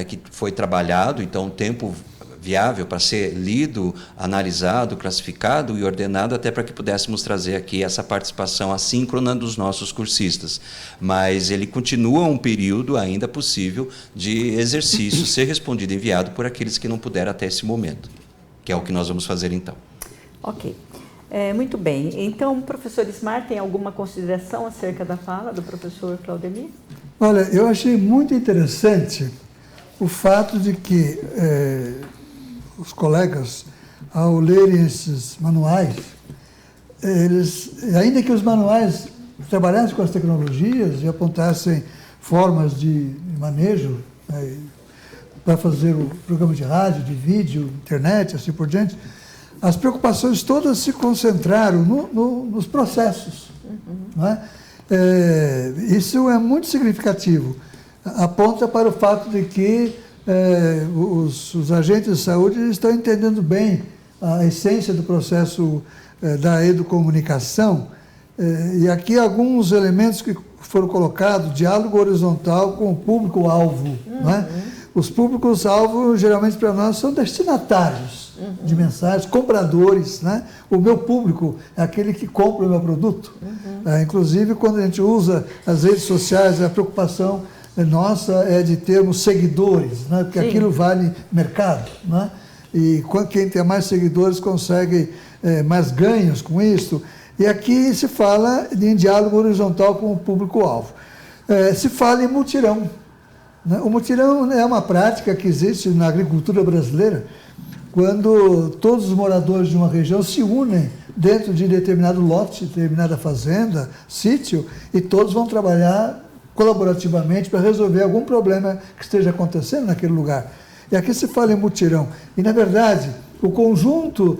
que foi trabalhado, então tempo viável para ser lido, analisado, classificado e ordenado, até para que pudéssemos trazer aqui essa participação assíncrona dos nossos cursistas. Mas ele continua um período ainda possível de exercício ser respondido e enviado por aqueles que não puderam até esse momento, que é o que nós vamos fazer então. Ok. Muito bem. Então, professor Ismar, tem alguma consideração acerca da fala do professor Claudemir? Olha, eu achei muito interessante o fato de que os colegas, ao lerem esses manuais, ainda que os manuais trabalhassem com as tecnologias e apontassem formas de manejo para fazer o programa de rádio, de vídeo, internet, assim por diante, as preocupações todas se concentraram nos processos. Não é? Isso é muito significativo. Aponta para o fato de que os agentes de saúde estão entendendo bem a essência do processo da educomunicação. E aqui alguns elementos que foram colocados: diálogo horizontal com o público-alvo. Não é? Os públicos-alvo, geralmente para nós, são destinatários de mensagens, compradores. Né? O meu público é aquele que compra o meu produto. Inclusive, quando a gente usa as redes sociais, a preocupação nossa é de termos seguidores, né? Porque aquilo vale mercado. Né? E quem tem mais seguidores consegue mais ganhos com isso. E aqui se fala em diálogo horizontal com o público-alvo. Se fala em mutirão. Né? O mutirão é uma prática que existe na agricultura brasileira, quando todos os moradores de uma região se unem dentro de determinado lote, determinada fazenda, sítio, e todos vão trabalhar colaborativamente para resolver algum problema que esteja acontecendo naquele lugar. E aqui se fala em mutirão. E, na verdade, o conjunto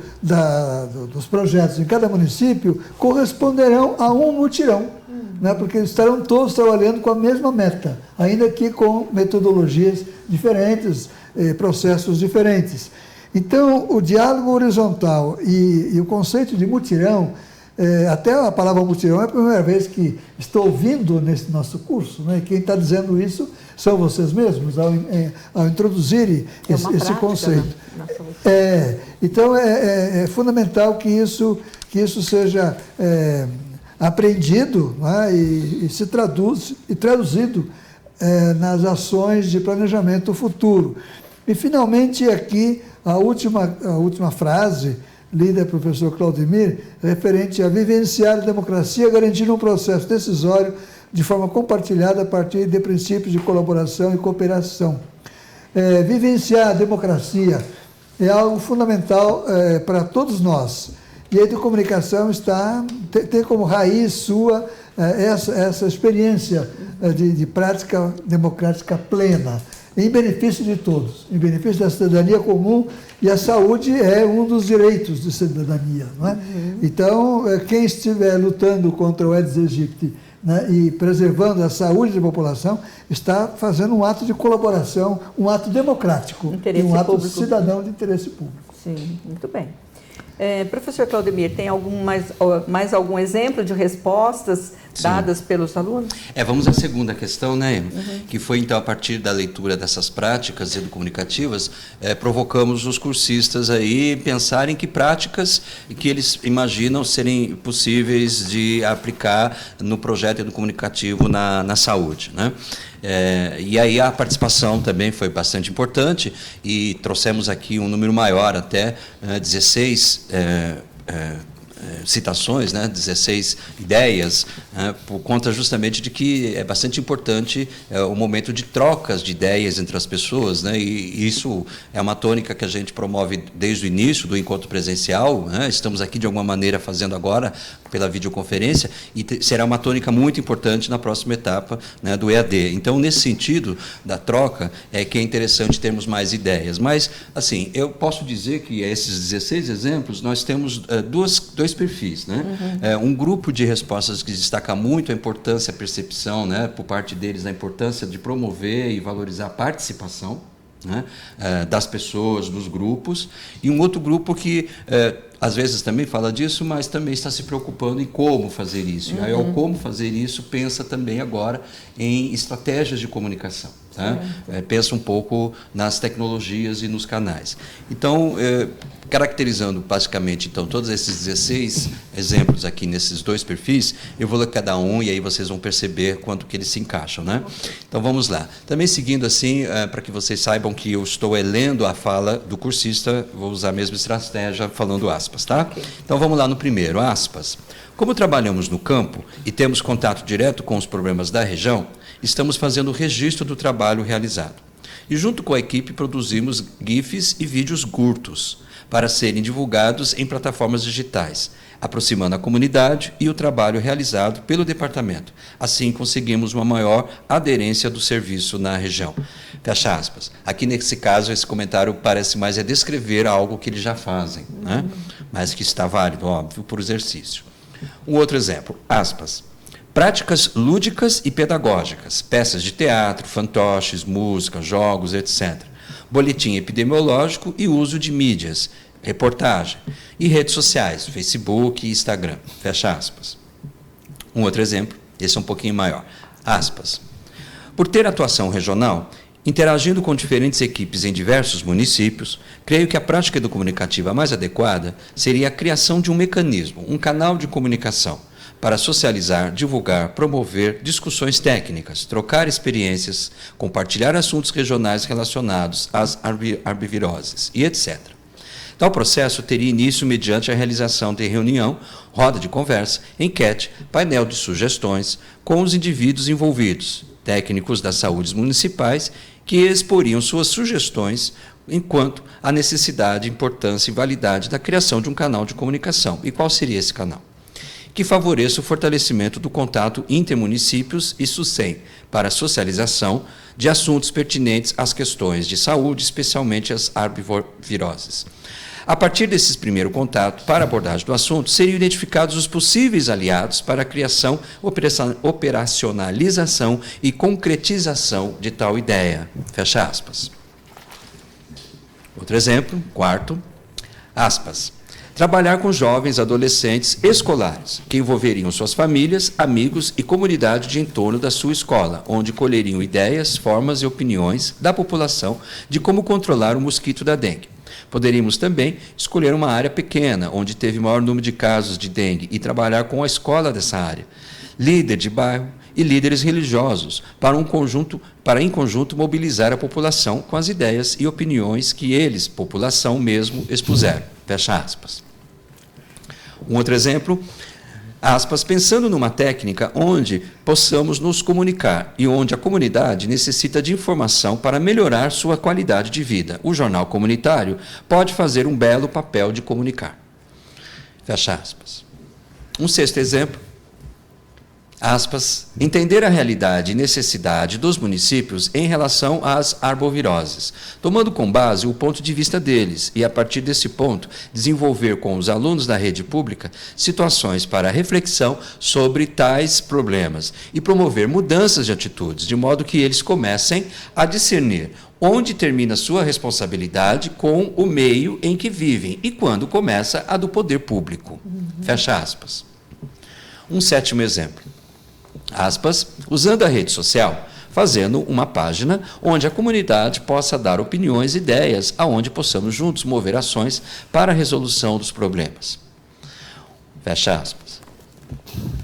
dos projetos em cada município corresponderão a um mutirão, né? Porque estarão todos trabalhando com a mesma meta, ainda que com metodologias diferentes, processos diferentes. Então, o diálogo horizontal e o conceito de mutirão, até a palavra mutirão é a primeira vez que estou ouvindo nesse nosso curso, né? E quem está dizendo isso são vocês mesmos, ao introduzirem esse conceito. Então, é fundamental que isso seja aprendido, né? e traduzido nas ações de planejamento futuro. E, finalmente, aqui, a última frase, lida pelo professor Claudemir, referente a vivenciar a democracia, garantindo um processo decisório de forma compartilhada a partir de princípios de colaboração e cooperação. Vivenciar a democracia é algo fundamental para todos nós. E a educomunicação tem como raiz sua essa experiência de prática democrática plena, em benefício de todos, em benefício da cidadania comum, e a saúde é um dos direitos de cidadania. Não é? Então, quem estiver lutando contra o Aedes aegypti, né, e preservando a saúde da população, está fazendo um ato de colaboração, um ato democrático, e um ato cidadão de interesse público. Sim, muito bem. Professor Claudemir, tem mais algum exemplo de respostas dadas pelos alunos? Vamos à segunda questão, né? Que foi, então, a partir da leitura dessas práticas educomunicativas, provocamos os cursistas aí pensarem que práticas que eles imaginam serem possíveis de aplicar no projeto educomunicativo na saúde, né? E aí a participação também foi bastante importante e trouxemos aqui um número maior, até 16 citações, né, 16 ideias, por conta justamente de que é bastante importante o momento de trocas de ideias entre as pessoas, né, e isso é uma tônica que a gente promove desde o início do encontro presencial, né, estamos aqui de alguma maneira fazendo agora pela videoconferência, e será uma tônica muito importante na próxima etapa, né, do EAD. Então, nesse sentido da troca, é que é interessante termos mais ideias. Mas, assim, eu posso dizer que esses 16 exemplos, nós temos dois perfis, né? Um grupo de respostas que destaca muito a importância, a percepção, né, por parte deles, da importância de promover e valorizar a participação, né, das pessoas, dos grupos, e um outro grupo que às vezes também fala disso, mas também está se preocupando em como fazer isso. E aí, ao como fazer isso, pensa também agora em estratégias de comunicação. Tá? Pensa um pouco nas tecnologias e nos canais. Então, caracterizando basicamente então, todos esses 16 exemplos aqui nesses dois perfis, eu vou ler cada um e aí vocês vão perceber quanto que eles se encaixam. Né? Então, vamos lá. Também seguindo assim, para que vocês saibam que eu estou lendo a fala do cursista, vou usar a mesma estratégia falando aspas. Tá? Okay. Então, vamos lá no primeiro, aspas. Como trabalhamos no campo e temos contato direto com os problemas da região, estamos fazendo o registro do trabalho realizado. E junto com a equipe produzimos GIFs e vídeos curtos para serem divulgados em plataformas digitais, aproximando a comunidade e o trabalho realizado pelo departamento. Assim conseguimos uma maior aderência do serviço na região. Fecha aspas. Aqui nesse caso, esse comentário parece mais descrever algo que eles já fazem, né? Mas que está válido, óbvio, por exercício. Um outro exemplo, aspas. Práticas lúdicas e pedagógicas, peças de teatro, fantoches, música, jogos, etc. Boletim epidemiológico e uso de mídias, reportagem. E redes sociais, Facebook e Instagram. Fecha aspas. Um outro exemplo, esse é um pouquinho maior. Aspas. Por ter atuação regional, interagindo com diferentes equipes em diversos municípios, creio que a prática educomunicativa mais adequada seria a criação de um mecanismo, um canal de comunicação, para socializar, divulgar, promover discussões técnicas, trocar experiências, compartilhar assuntos regionais relacionados às arboviroses e etc. Tal processo teria início mediante a realização de reunião, roda de conversa, enquete, painel de sugestões com os indivíduos envolvidos, técnicos das saúdes municipais, que exporiam suas sugestões enquanto a necessidade, importância e validade da criação de um canal de comunicação. E qual seria esse canal? Que favoreça o fortalecimento do contato intermunicípios e SUSEM para a socialização de assuntos pertinentes às questões de saúde, especialmente as arboviroses. A partir desse primeiro contato, para a abordagem do assunto, seriam identificados os possíveis aliados para a criação, operacionalização e concretização de tal ideia. Fecha aspas. Outro exemplo, quarto, aspas. Trabalhar com jovens adolescentes escolares, que envolveriam suas famílias, amigos e comunidade de entorno da sua escola, onde colheriam ideias, formas e opiniões da população de como controlar o mosquito da dengue. Poderíamos também escolher uma área pequena, onde teve maior número de casos de dengue, e trabalhar com a escola dessa área, líder de bairro e líderes religiosos, para em conjunto mobilizar a população com as ideias e opiniões que eles, população mesmo, expuseram. Fecha aspas. Um outro exemplo, aspas, pensando numa técnica onde possamos nos comunicar e onde a comunidade necessita de informação para melhorar sua qualidade de vida. O jornal comunitário pode fazer um belo papel de comunicar. Fecha aspas. Um sexto exemplo, aspas, entender a realidade e necessidade dos municípios em relação às arboviroses, tomando com base o ponto de vista deles e, a partir desse ponto, desenvolver com os alunos da rede pública situações para reflexão sobre tais problemas e promover mudanças de atitudes, de modo que eles comecem a discernir onde termina sua responsabilidade com o meio em que vivem e quando começa a do poder público. Fecha aspas. Um sétimo exemplo. Aspas, usando a rede social, fazendo uma página onde a comunidade possa dar opiniões e ideias, aonde possamos juntos mover ações para a resolução dos problemas. Fecha aspas.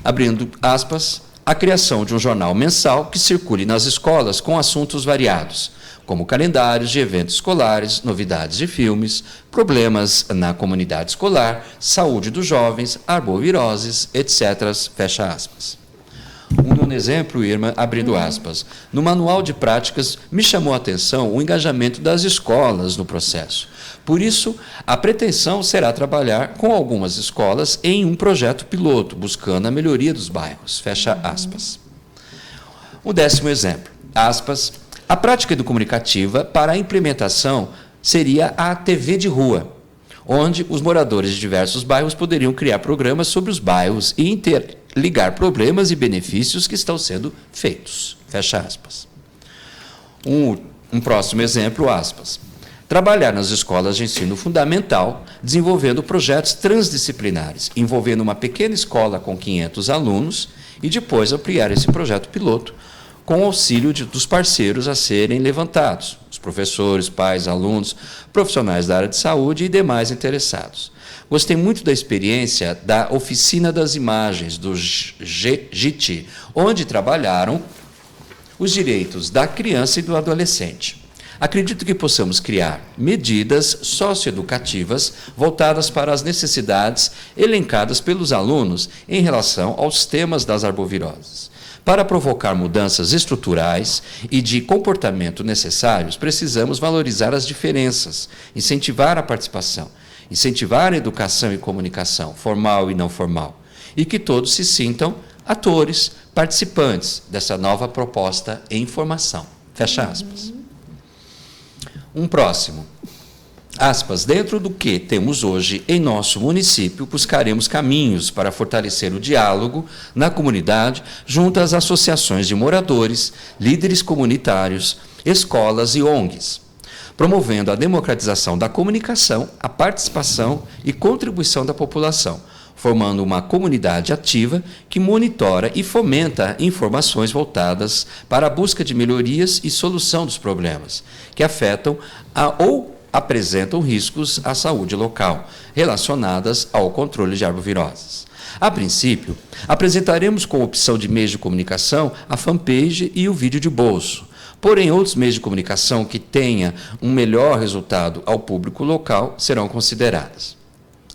Abrindo aspas, a criação de um jornal mensal que circule nas escolas com assuntos variados, como calendários de eventos escolares, novidades de filmes, problemas na comunidade escolar, saúde dos jovens, arboviroses, etc. Fecha aspas. Um nono exemplo, Irma, abrindo aspas. No manual de práticas, me chamou a atenção o engajamento das escolas no processo. Por isso, a pretensão será trabalhar com algumas escolas em um projeto piloto, buscando a melhoria dos bairros. Fecha aspas. O 10º exemplo, aspas. A prática educomunicativa para a implementação seria a TV de rua, onde os moradores de diversos bairros poderiam criar programas sobre os bairros e interligar problemas e benefícios que estão sendo feitos. Fecha aspas. Um próximo exemplo, aspas. Trabalhar nas escolas de ensino fundamental, desenvolvendo projetos transdisciplinares, envolvendo uma pequena escola com 500 alunos e depois ampliar esse projeto piloto com o auxílio dos parceiros a serem levantados, os professores, pais, alunos, profissionais da área de saúde e demais interessados. Gostei muito da experiência da Oficina das Imagens, do GIT, onde trabalharam os direitos da criança e do adolescente. Acredito que possamos criar medidas socioeducativas voltadas para as necessidades elencadas pelos alunos em relação aos temas das arboviroses. Para provocar mudanças estruturais e de comportamento necessários, precisamos valorizar as diferenças, incentivar a participação, incentivar a educação e comunicação, formal e não formal, e que todos se sintam atores, participantes dessa nova proposta em formação. Fecha aspas. Um próximo. Aspas, dentro do que temos hoje em nosso município, buscaremos caminhos para fortalecer o diálogo na comunidade junto às associações de moradores, líderes comunitários, escolas e ONGs, promovendo a democratização da comunicação, a participação e contribuição da população, formando uma comunidade ativa que monitora e fomenta informações voltadas para a busca de melhorias e solução dos problemas que afetam ou apresentam riscos à saúde local, relacionadas ao controle de arboviroses. A princípio, apresentaremos como opção de meios de comunicação a fanpage e o vídeo de bolso. Porém, outros meios de comunicação que tenham um melhor resultado ao público local serão considerados.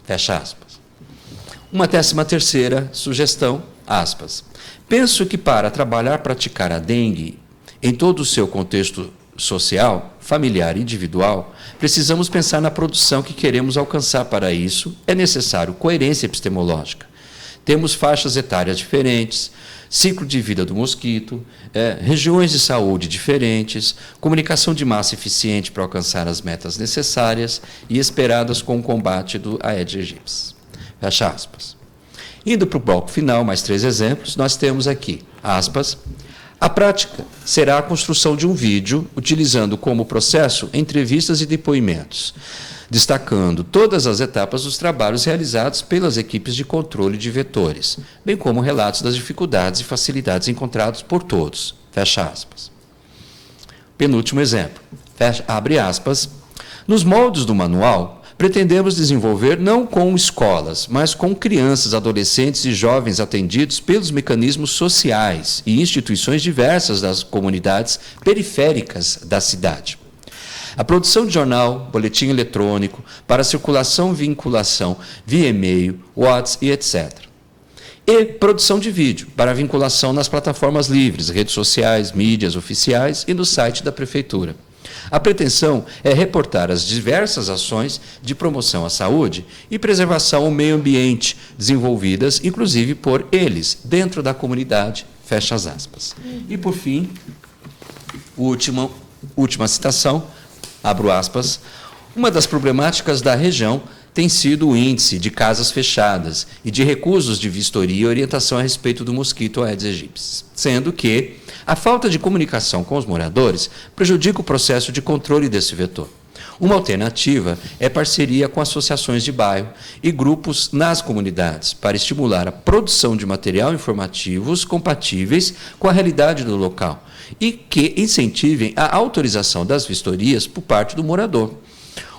Fecha aspas. Uma 13ª sugestão, aspas. Penso que para praticar a dengue em todo o seu contexto social, familiar e individual, precisamos pensar na produção que queremos alcançar. Para isso, é necessário coerência epistemológica. Temos faixas etárias diferentes, ciclo de vida do mosquito, regiões de saúde diferentes, comunicação de massa eficiente para alcançar as metas necessárias e esperadas com o combate do Aedes aegypti. Fecha aspas. Indo para o bloco final, mais 3 exemplos, nós temos aqui, aspas, a prática será a construção de um vídeo, utilizando como processo entrevistas e depoimentos, destacando todas as etapas dos trabalhos realizados pelas equipes de controle de vetores, bem como relatos das dificuldades e facilidades encontrados por todos. Fecha aspas. Penúltimo exemplo. Abre aspas. Nos moldes do manual, pretendemos desenvolver não com escolas, mas com crianças, adolescentes e jovens atendidos pelos mecanismos sociais e instituições diversas das comunidades periféricas da cidade. A produção de jornal, boletim eletrônico, para circulação e vinculação via e-mail, WhatsApp e etc. E produção de vídeo, para vinculação nas plataformas livres, redes sociais, mídias oficiais e no site da Prefeitura. A pretensão é reportar as diversas ações de promoção à saúde e preservação ao meio ambiente, desenvolvidas, inclusive, por eles, dentro da comunidade, fecha as aspas. E, por fim, última citação, abro aspas, uma das problemáticas da região tem sido o índice de casas fechadas e de recusos de vistoria e orientação a respeito do mosquito Aedes aegypti, sendo que a falta de comunicação com os moradores prejudica o processo de controle desse vetor. Uma alternativa é parceria com associações de bairro e grupos nas comunidades para estimular a produção de material informativos compatíveis com a realidade do local e que incentivem a autorização das vistorias por parte do morador.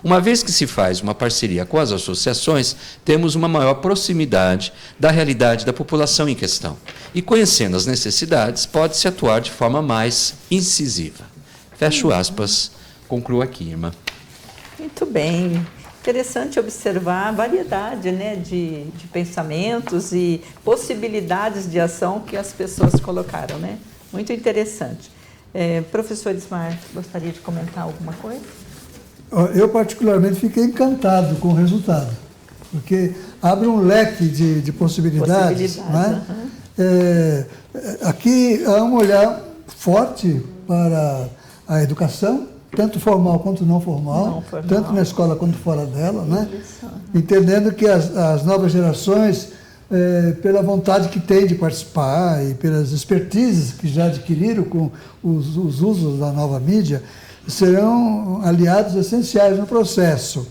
Uma vez que se faz uma parceria com as associações, temos uma maior proximidade da realidade da população em questão. E conhecendo as necessidades, pode-se atuar de forma mais incisiva. Fecho aspas. Concluo aqui, irmã. Muito bem. Interessante observar a variedade, né, de pensamentos e possibilidades de ação que as pessoas colocaram, né? Muito interessante. Professor Ismar, gostaria de comentar alguma coisa? Eu particularmente fiquei encantado com o resultado, porque abre um leque de possibilidades. Né? Aqui há um olhar forte para a educação, tanto formal quanto não formal, tanto na escola quanto fora dela, né? Entendendo que as novas gerações, pela vontade que têm de participar e pelas expertises que já adquiriram com os usos da nova mídia, serão aliados essenciais no processo.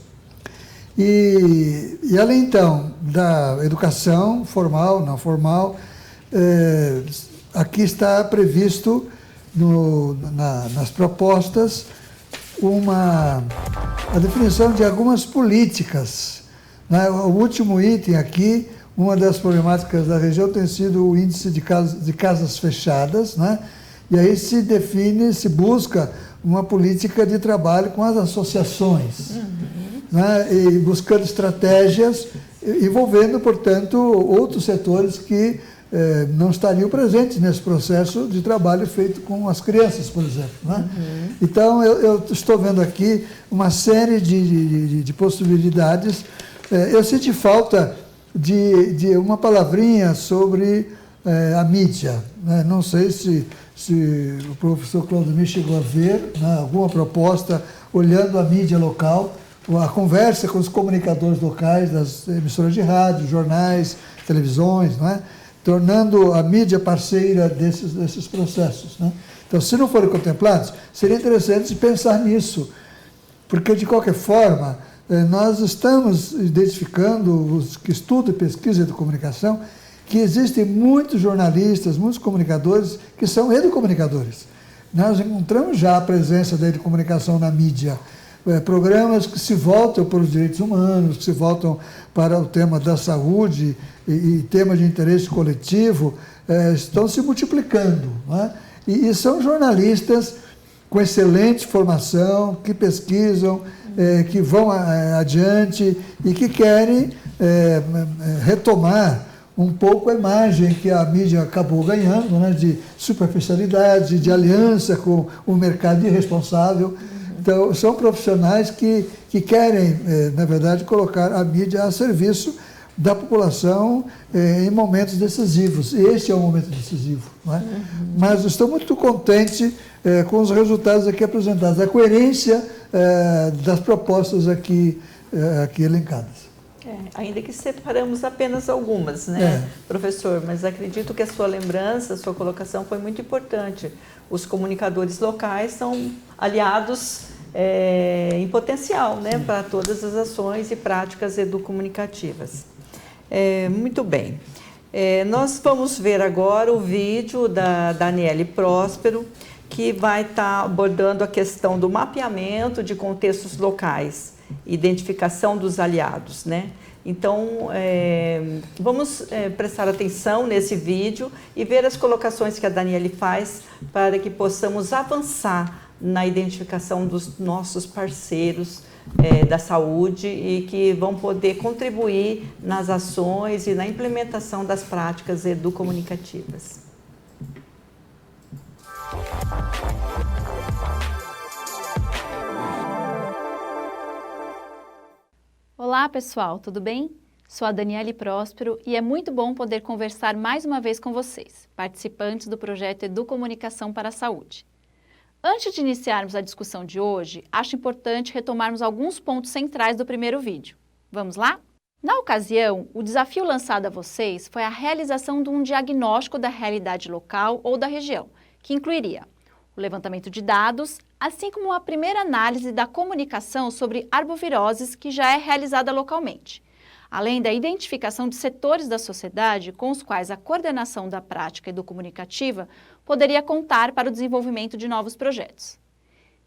E além, então, da educação formal, não formal, aqui está previsto nas propostas a definição de algumas políticas. Né? O último item aqui, uma das problemáticas da região tem sido o índice de casas fechadas, né? E aí se busca uma política de trabalho com as associações, né? E buscando estratégias envolvendo, portanto, outros setores que não estariam presentes nesse processo de trabalho feito com as crianças, por exemplo. Né? Então, eu estou vendo aqui uma série de possibilidades. Eu senti falta de uma palavrinha sobre a mídia. Né? Não sei se o professor Claudemir chegou a ver, né, alguma proposta olhando a mídia local, a conversa com os comunicadores locais das emissoras de rádio, jornais, televisões, né? Tornando a mídia parceira desses processos. Né? Então, se não forem contemplados, seria interessante pensar nisso, porque, de qualquer forma, nós estamos identificando, os que estudam pesquisa de comunicação, que existem muitos jornalistas, muitos comunicadores que são educomunicadores. Nós encontramos já a presença da educomunicação na mídia, programas que se voltam para os direitos humanos, que se voltam para o tema da saúde e tema de interesse coletivo, estão se multiplicando. Né? E são jornalistas com excelente formação, que pesquisam, que vão adiante e que querem retomar um pouco a imagem que a mídia acabou ganhando, né, de superficialidade, de aliança com o mercado irresponsável. Então, são profissionais que querem, na verdade, colocar a mídia a serviço da população em momentos decisivos. Este é um momento decisivo. Não é? Mas estou muito contente com os resultados aqui apresentados, a coerência das propostas aqui elencadas. Ainda que separamos apenas algumas, né, professor? Mas acredito que a sua lembrança, a sua colocação foi muito importante. Os comunicadores locais são aliados em potencial, né, para todas as ações e práticas educomunicativas. Muito bem. Nós vamos ver agora o vídeo da Daniele Próspero, que vai estar abordando a questão do mapeamento de contextos locais, identificação dos aliados, né? Então, vamos prestar atenção nesse vídeo e ver as colocações que a Daniele faz para que possamos avançar na identificação dos nossos parceiros da saúde e que vão poder contribuir nas ações e na implementação das práticas educomunicativas. Olá pessoal, tudo bem? Sou a Daniele Próspero e é muito bom poder conversar mais uma vez com vocês, participantes do projeto Educomunicação para a Saúde. Antes de iniciarmos a discussão de hoje, acho importante retomarmos alguns pontos centrais do primeiro vídeo. Vamos lá? Na ocasião, o desafio lançado a vocês foi a realização de um diagnóstico da realidade local ou da região, que incluiria o levantamento de dados, assim como a primeira análise da comunicação sobre arboviroses que já é realizada localmente, além da identificação de setores da sociedade com os quais a coordenação da prática educomunicativa poderia contar para o desenvolvimento de novos projetos.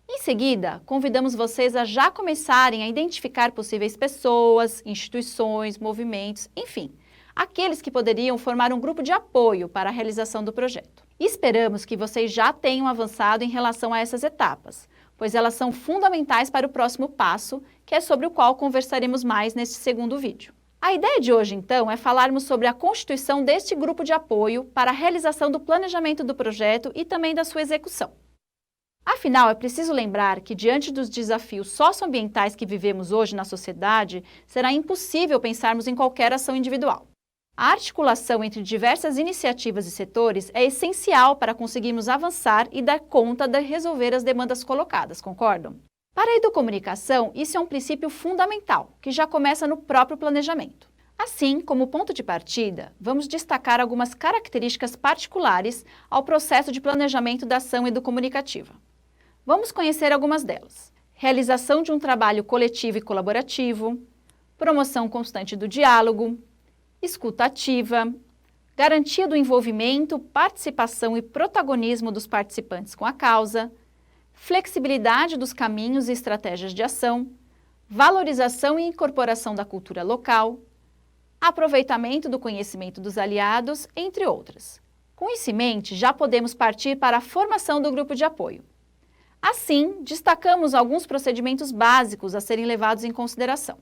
Em seguida, convidamos vocês a já começarem a identificar possíveis pessoas, instituições, movimentos, enfim, aqueles que poderiam formar um grupo de apoio para a realização do projeto. Esperamos que vocês já tenham avançado em relação a essas etapas, pois elas são fundamentais para o próximo passo, que é sobre o qual conversaremos mais neste segundo vídeo. A ideia de hoje, então, é falarmos sobre a constituição deste grupo de apoio para a realização do planejamento do projeto e também da sua execução. Afinal, é preciso lembrar que, diante dos desafios socioambientais que vivemos hoje na sociedade, será impossível pensarmos em qualquer ação individual. A articulação entre diversas iniciativas e setores é essencial para conseguirmos avançar e dar conta de resolver as demandas colocadas, concordam? Para a educomunicação, isso é um princípio fundamental, que já começa no próprio planejamento. Assim, como ponto de partida, vamos destacar algumas características particulares ao processo de planejamento da ação educomunicativa. Vamos conhecer algumas delas. Realização de um trabalho coletivo e colaborativo, promoção constante do diálogo, escuta ativa, garantia do envolvimento, participação e protagonismo dos participantes com a causa, flexibilidade dos caminhos e estratégias de ação, valorização e incorporação da cultura local, aproveitamento do conhecimento dos aliados, entre outras. Com isso em mente, já podemos partir para a formação do grupo de apoio. Assim, destacamos alguns procedimentos básicos a serem levados em consideração.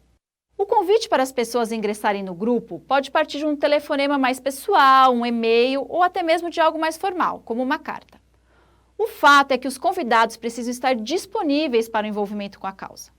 O convite para as pessoas ingressarem no grupo pode partir de um telefonema mais pessoal, um e-mail ou até mesmo de algo mais formal, como uma carta. O fato é que os convidados precisam estar disponíveis para o envolvimento com a causa.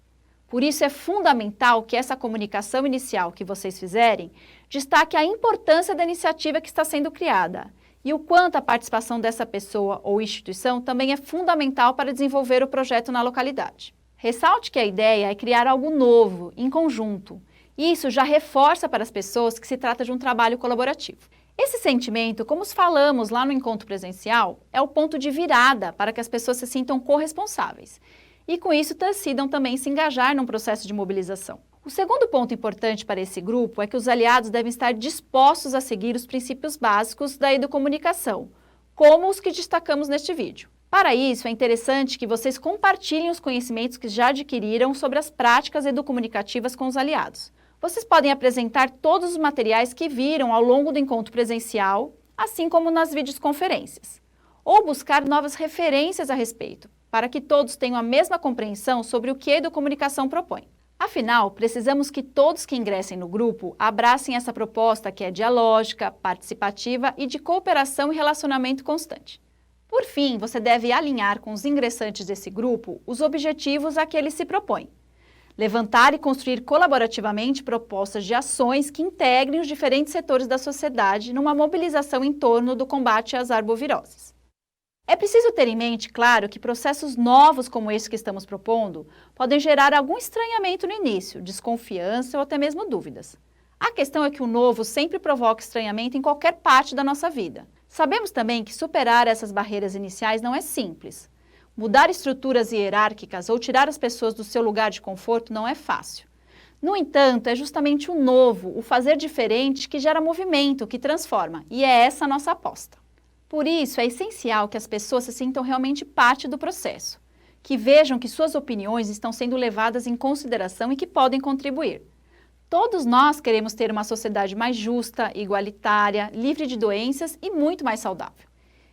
Por isso é fundamental que essa comunicação inicial que vocês fizerem destaque a importância da iniciativa que está sendo criada e o quanto a participação dessa pessoa ou instituição também é fundamental para desenvolver o projeto na localidade. Ressalte que a ideia é criar algo novo, em conjunto, e isso já reforça para as pessoas que se trata de um trabalho colaborativo. Esse sentimento, como falamos lá no encontro presencial, é o ponto de virada para que as pessoas se sintam corresponsáveis e, com isso, decidam também se engajar num processo de mobilização. O segundo ponto importante para esse grupo é que os aliados devem estar dispostos a seguir os princípios básicos da educomunicação, como os que destacamos neste vídeo. Para isso, é interessante que vocês compartilhem os conhecimentos que já adquiriram sobre as práticas educomunicativas com os aliados. Vocês podem apresentar todos os materiais que viram ao longo do encontro presencial, assim como nas videoconferências, ou buscar novas referências a respeito, para que todos tenham a mesma compreensão sobre o que a educomunicação propõe. Afinal, precisamos que todos que ingressem no grupo abracem essa proposta que é dialógica, participativa e de cooperação e relacionamento constante. Por fim, você deve alinhar com os ingressantes desse grupo os objetivos a que ele se propõe. Levantar e construir colaborativamente propostas de ações que integrem os diferentes setores da sociedade numa mobilização em torno do combate às arboviroses. É preciso ter em mente, claro, que processos novos como esse que estamos propondo podem gerar algum estranhamento no início, desconfiança ou até mesmo dúvidas. A questão é que o novo sempre provoca estranhamento em qualquer parte da nossa vida. Sabemos também que superar essas barreiras iniciais não é simples. Mudar estruturas hierárquicas ou tirar as pessoas do seu lugar de conforto não é fácil. No entanto, é justamente o novo, o fazer diferente, que gera movimento, que transforma, e é essa a nossa aposta. Por isso, é essencial que as pessoas se sintam realmente parte do processo, que vejam que suas opiniões estão sendo levadas em consideração e que podem contribuir. Todos nós queremos ter uma sociedade mais justa, igualitária, livre de doenças e muito mais saudável.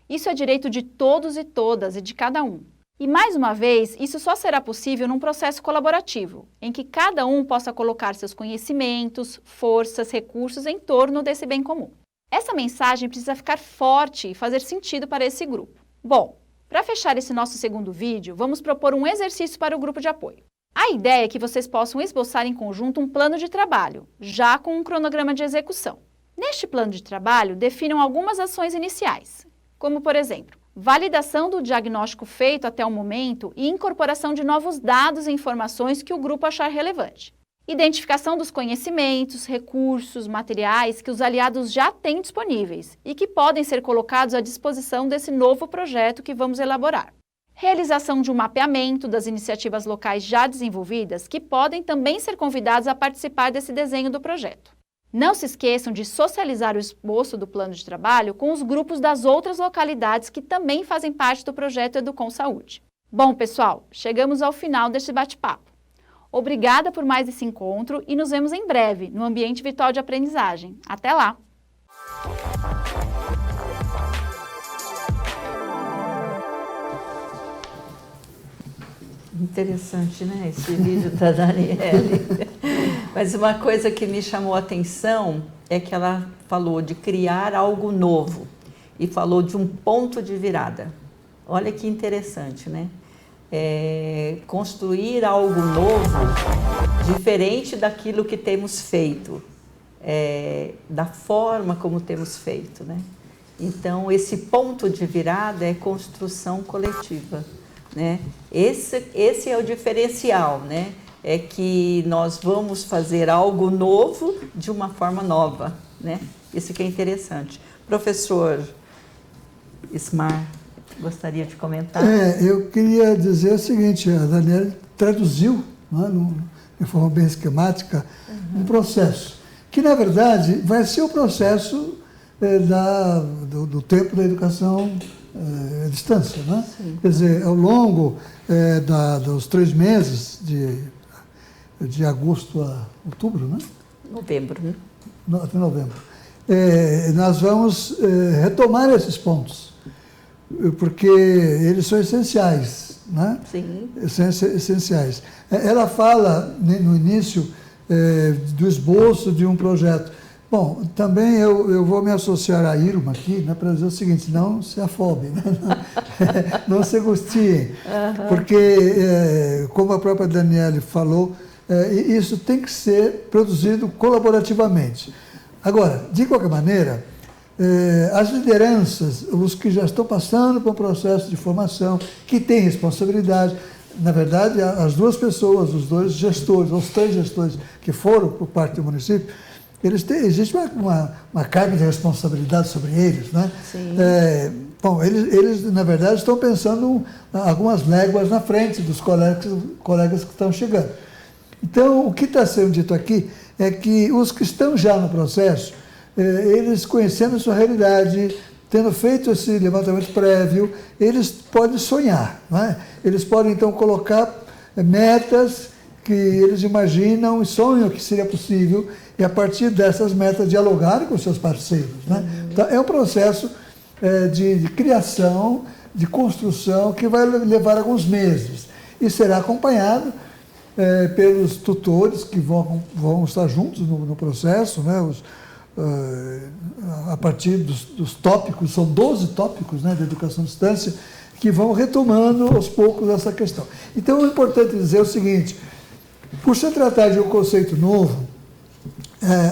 Isso é direito de todos e todas e de cada um. E, mais uma vez, isso só será possível num processo colaborativo, em que cada um possa colocar seus conhecimentos, forças, recursos em torno desse bem comum. Essa mensagem precisa ficar forte e fazer sentido para esse grupo. Bom, para fechar esse nosso segundo vídeo, vamos propor um exercício para o grupo de apoio. A ideia é que vocês possam esboçar em conjunto um plano de trabalho, já com um cronograma de execução. Neste plano de trabalho, definam algumas ações iniciais, como, por exemplo, validação do diagnóstico feito até o momento e incorporação de novos dados e informações que o grupo achar relevante. Identificação dos conhecimentos, recursos, materiais que os aliados já têm disponíveis e que podem ser colocados à disposição desse novo projeto que vamos elaborar. Realização de um mapeamento das iniciativas locais já desenvolvidas que podem também ser convidados a participar desse desenho do projeto. Não se esqueçam de socializar o esboço do plano de trabalho com os grupos das outras localidades que também fazem parte do projeto Educom Saúde. Bom, pessoal, chegamos ao final deste bate-papo. Obrigada por mais esse encontro e nos vemos em breve no ambiente virtual de aprendizagem. Até lá! Interessante, né, esse vídeo da Daniele. Mas uma coisa que me chamou a atenção é que ela falou de criar algo novo e falou de um ponto de virada. Olha que interessante, né? Construir algo novo, diferente daquilo que temos feito, da forma como temos feito, né? Então, esse ponto de virada é construção coletiva, né? Esse é o diferencial, né? É que nós vamos fazer algo novo de uma forma nova, né? Isso que é interessante. Professor Ismar, gostaria de comentar? Eu queria dizer o seguinte, a Daniela traduziu, né, de forma bem esquemática, um processo, que na verdade vai ser o processo do tempo da educação à distância, né? Quer dizer, ao longo dos 3 meses, de agosto a outubro, né? Novembro, né? Até novembro. Nós vamos retomar esses pontos, porque eles são essenciais, né? Sim. São essenciais. Ela fala, no início, do esboço de um projeto. Bom, também eu vou me associar à Irma aqui, né, para dizer o seguinte, não se afobe, né? Não se angustiem, porque, como a própria Daniele falou, isso tem que ser produzido colaborativamente. Agora, de qualquer maneira, as lideranças, os que já estão passando por um processo de formação, que têm responsabilidade, na verdade, as 2 pessoas, os 2 gestores, os 3 gestores que foram por parte do município, existe uma carga de responsabilidade sobre eles, né? Sim. Bom, eles, na verdade, estão pensando algumas léguas na frente dos colegas que estão chegando. Então, o que está sendo dito aqui é que os que estão já no processo, eles conhecendo a sua realidade, tendo feito esse levantamento prévio, eles podem sonhar, né? Eles podem, então, colocar metas que eles imaginam e sonham que seria possível, e a partir dessas metas dialogarem com seus parceiros, né? Então, é um processo de criação, de construção, que vai levar alguns meses e será acompanhado pelos tutores que vão estar juntos no processo, né? A partir dos tópicos, são 12 tópicos, né, da educação à distância, que vão retomando aos poucos essa questão. Então, é importante dizer o seguinte, por se tratar de um conceito novo,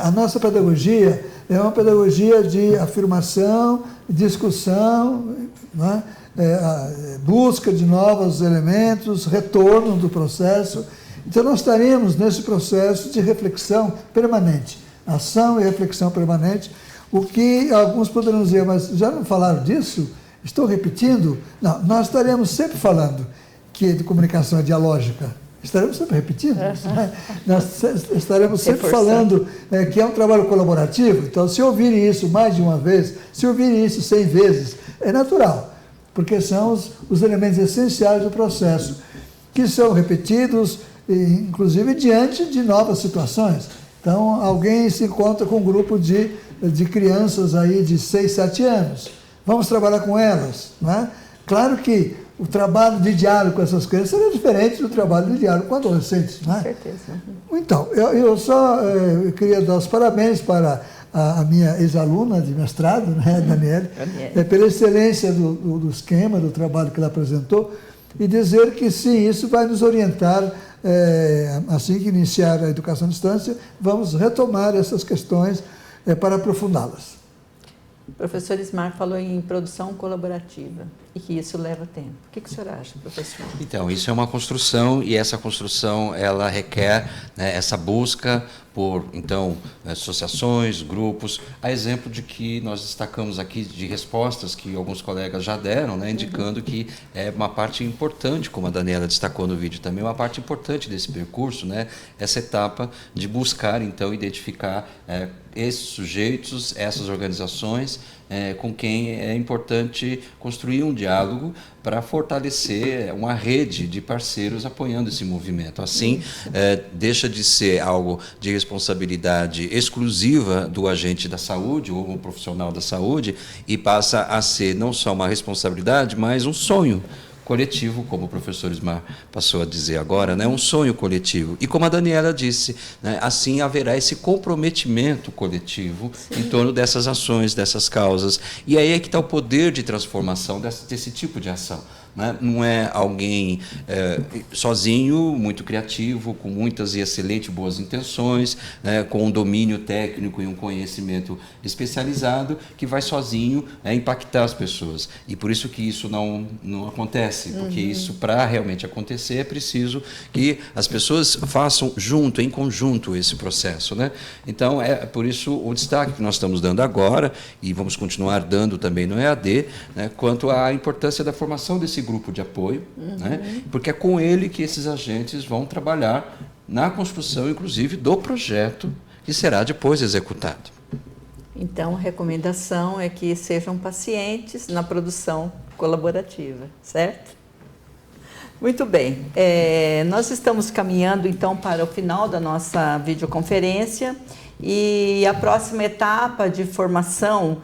a nossa pedagogia é uma pedagogia de afirmação, discussão, né? Busca de novos elementos, retorno do processo. Então, nós estaremos nesse processo de reflexão permanente, ação e reflexão permanente, o que alguns poderão dizer, mas já não falaram disso? Estou repetindo? Não, nós estaremos sempre falando que de comunicação é dialógica. Estaremos sempre repetindo isso, né? Nós estaremos sempre falando que é um trabalho colaborativo. Então, se ouvirem isso mais de uma vez, se ouvirem isso 100 vezes, é natural, porque são os elementos essenciais do processo, que são repetidos, inclusive diante de novas situações. Então, alguém se encontra com um grupo de crianças aí de 6, 7 anos. Vamos trabalhar com elas, né? Claro que o trabalho de diálogo com essas crianças é diferente do trabalho de diálogo com adolescentes, né? Com certeza. Então, eu queria dar os parabéns para a minha ex-aluna de mestrado, né, Daniele, pela excelência do esquema, do trabalho que ela apresentou, e dizer que sim, isso vai nos orientar, assim que iniciar a educação à distância, vamos retomar essas questões para aprofundá-las. O professor Ismar falou em produção colaborativa e que isso leva tempo. O que o senhor acha, professor? Então, isso é uma construção e essa construção ela requer, né, essa busca por, então, associações, grupos, a exemplo de que nós destacamos aqui de respostas que alguns colegas já deram, né, indicando que é uma parte importante, como a Daniela destacou no vídeo também, uma parte importante desse percurso, né, essa etapa de buscar, então, identificar esses sujeitos, essas organizações, com quem é importante construir um diálogo para fortalecer uma rede de parceiros apoiando esse movimento. Assim, deixa de ser algo de responsabilidade exclusiva do agente da saúde ou um profissional da saúde e passa a ser não só uma responsabilidade, mas um sonho coletivo, como o professor Ismar passou a dizer agora, né? Um sonho coletivo. E como a Daniela disse, né? Assim haverá esse comprometimento coletivo em torno dessas ações, dessas causas. E aí é que está o poder de transformação desse tipo de ação. Né? Não é alguém sozinho, muito criativo, com muitas e excelentes boas intenções, né? Com um domínio técnico e um conhecimento especializado, que vai sozinho impactar as pessoas. E por isso que isso não acontece, porque isso, para realmente acontecer, é preciso que as pessoas façam junto, em conjunto, esse processo. Né? Então, é por isso o destaque que nós estamos dando agora, e vamos continuar dando também no EAD, né? Quanto à importância da formação desse grupo de apoio, né? Porque é com ele que esses agentes vão trabalhar na construção, inclusive, do projeto que será depois executado. Então, a recomendação é que sejam pacientes na produção colaborativa, certo? Muito bem. Nós estamos caminhando, então, para o final da nossa videoconferência e a próxima etapa de formação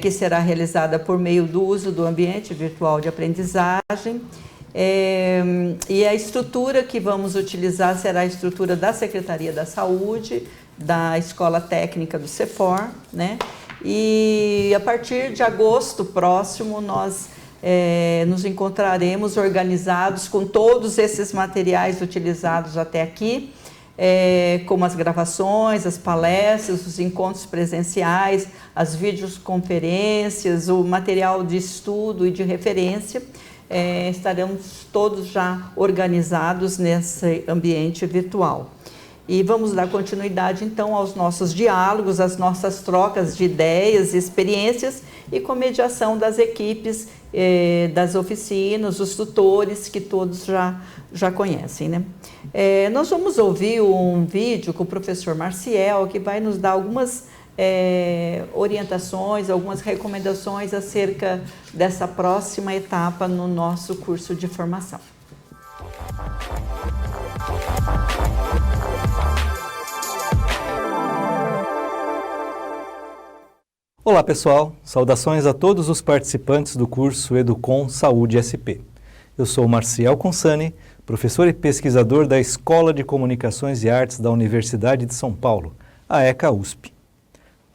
que será realizada por meio do uso do ambiente virtual de aprendizagem. E a estrutura que vamos utilizar será a estrutura da Secretaria da Saúde, da Escola Técnica do CEFOR, né? E a partir de agosto próximo nós nos encontraremos organizados com todos esses materiais utilizados até aqui, como as gravações, as palestras, os encontros presenciais, as videoconferências, o material de estudo e de referência. Estaremos todos já organizados nesse ambiente virtual. E vamos dar continuidade, então, aos nossos diálogos, às nossas trocas de ideias e experiências e com mediação das equipes, das oficinas, os tutores, que todos já conhecem, né? Nós vamos ouvir um vídeo com o professor Marciel, que vai nos dar algumas orientações, algumas recomendações acerca dessa próxima etapa no nosso curso de formação. Olá pessoal, saudações a todos os participantes do curso Educom Saúde SP. Eu sou Marciel Consani, professor e pesquisador da Escola de Comunicações e Artes da Universidade de São Paulo, a ECA-USP.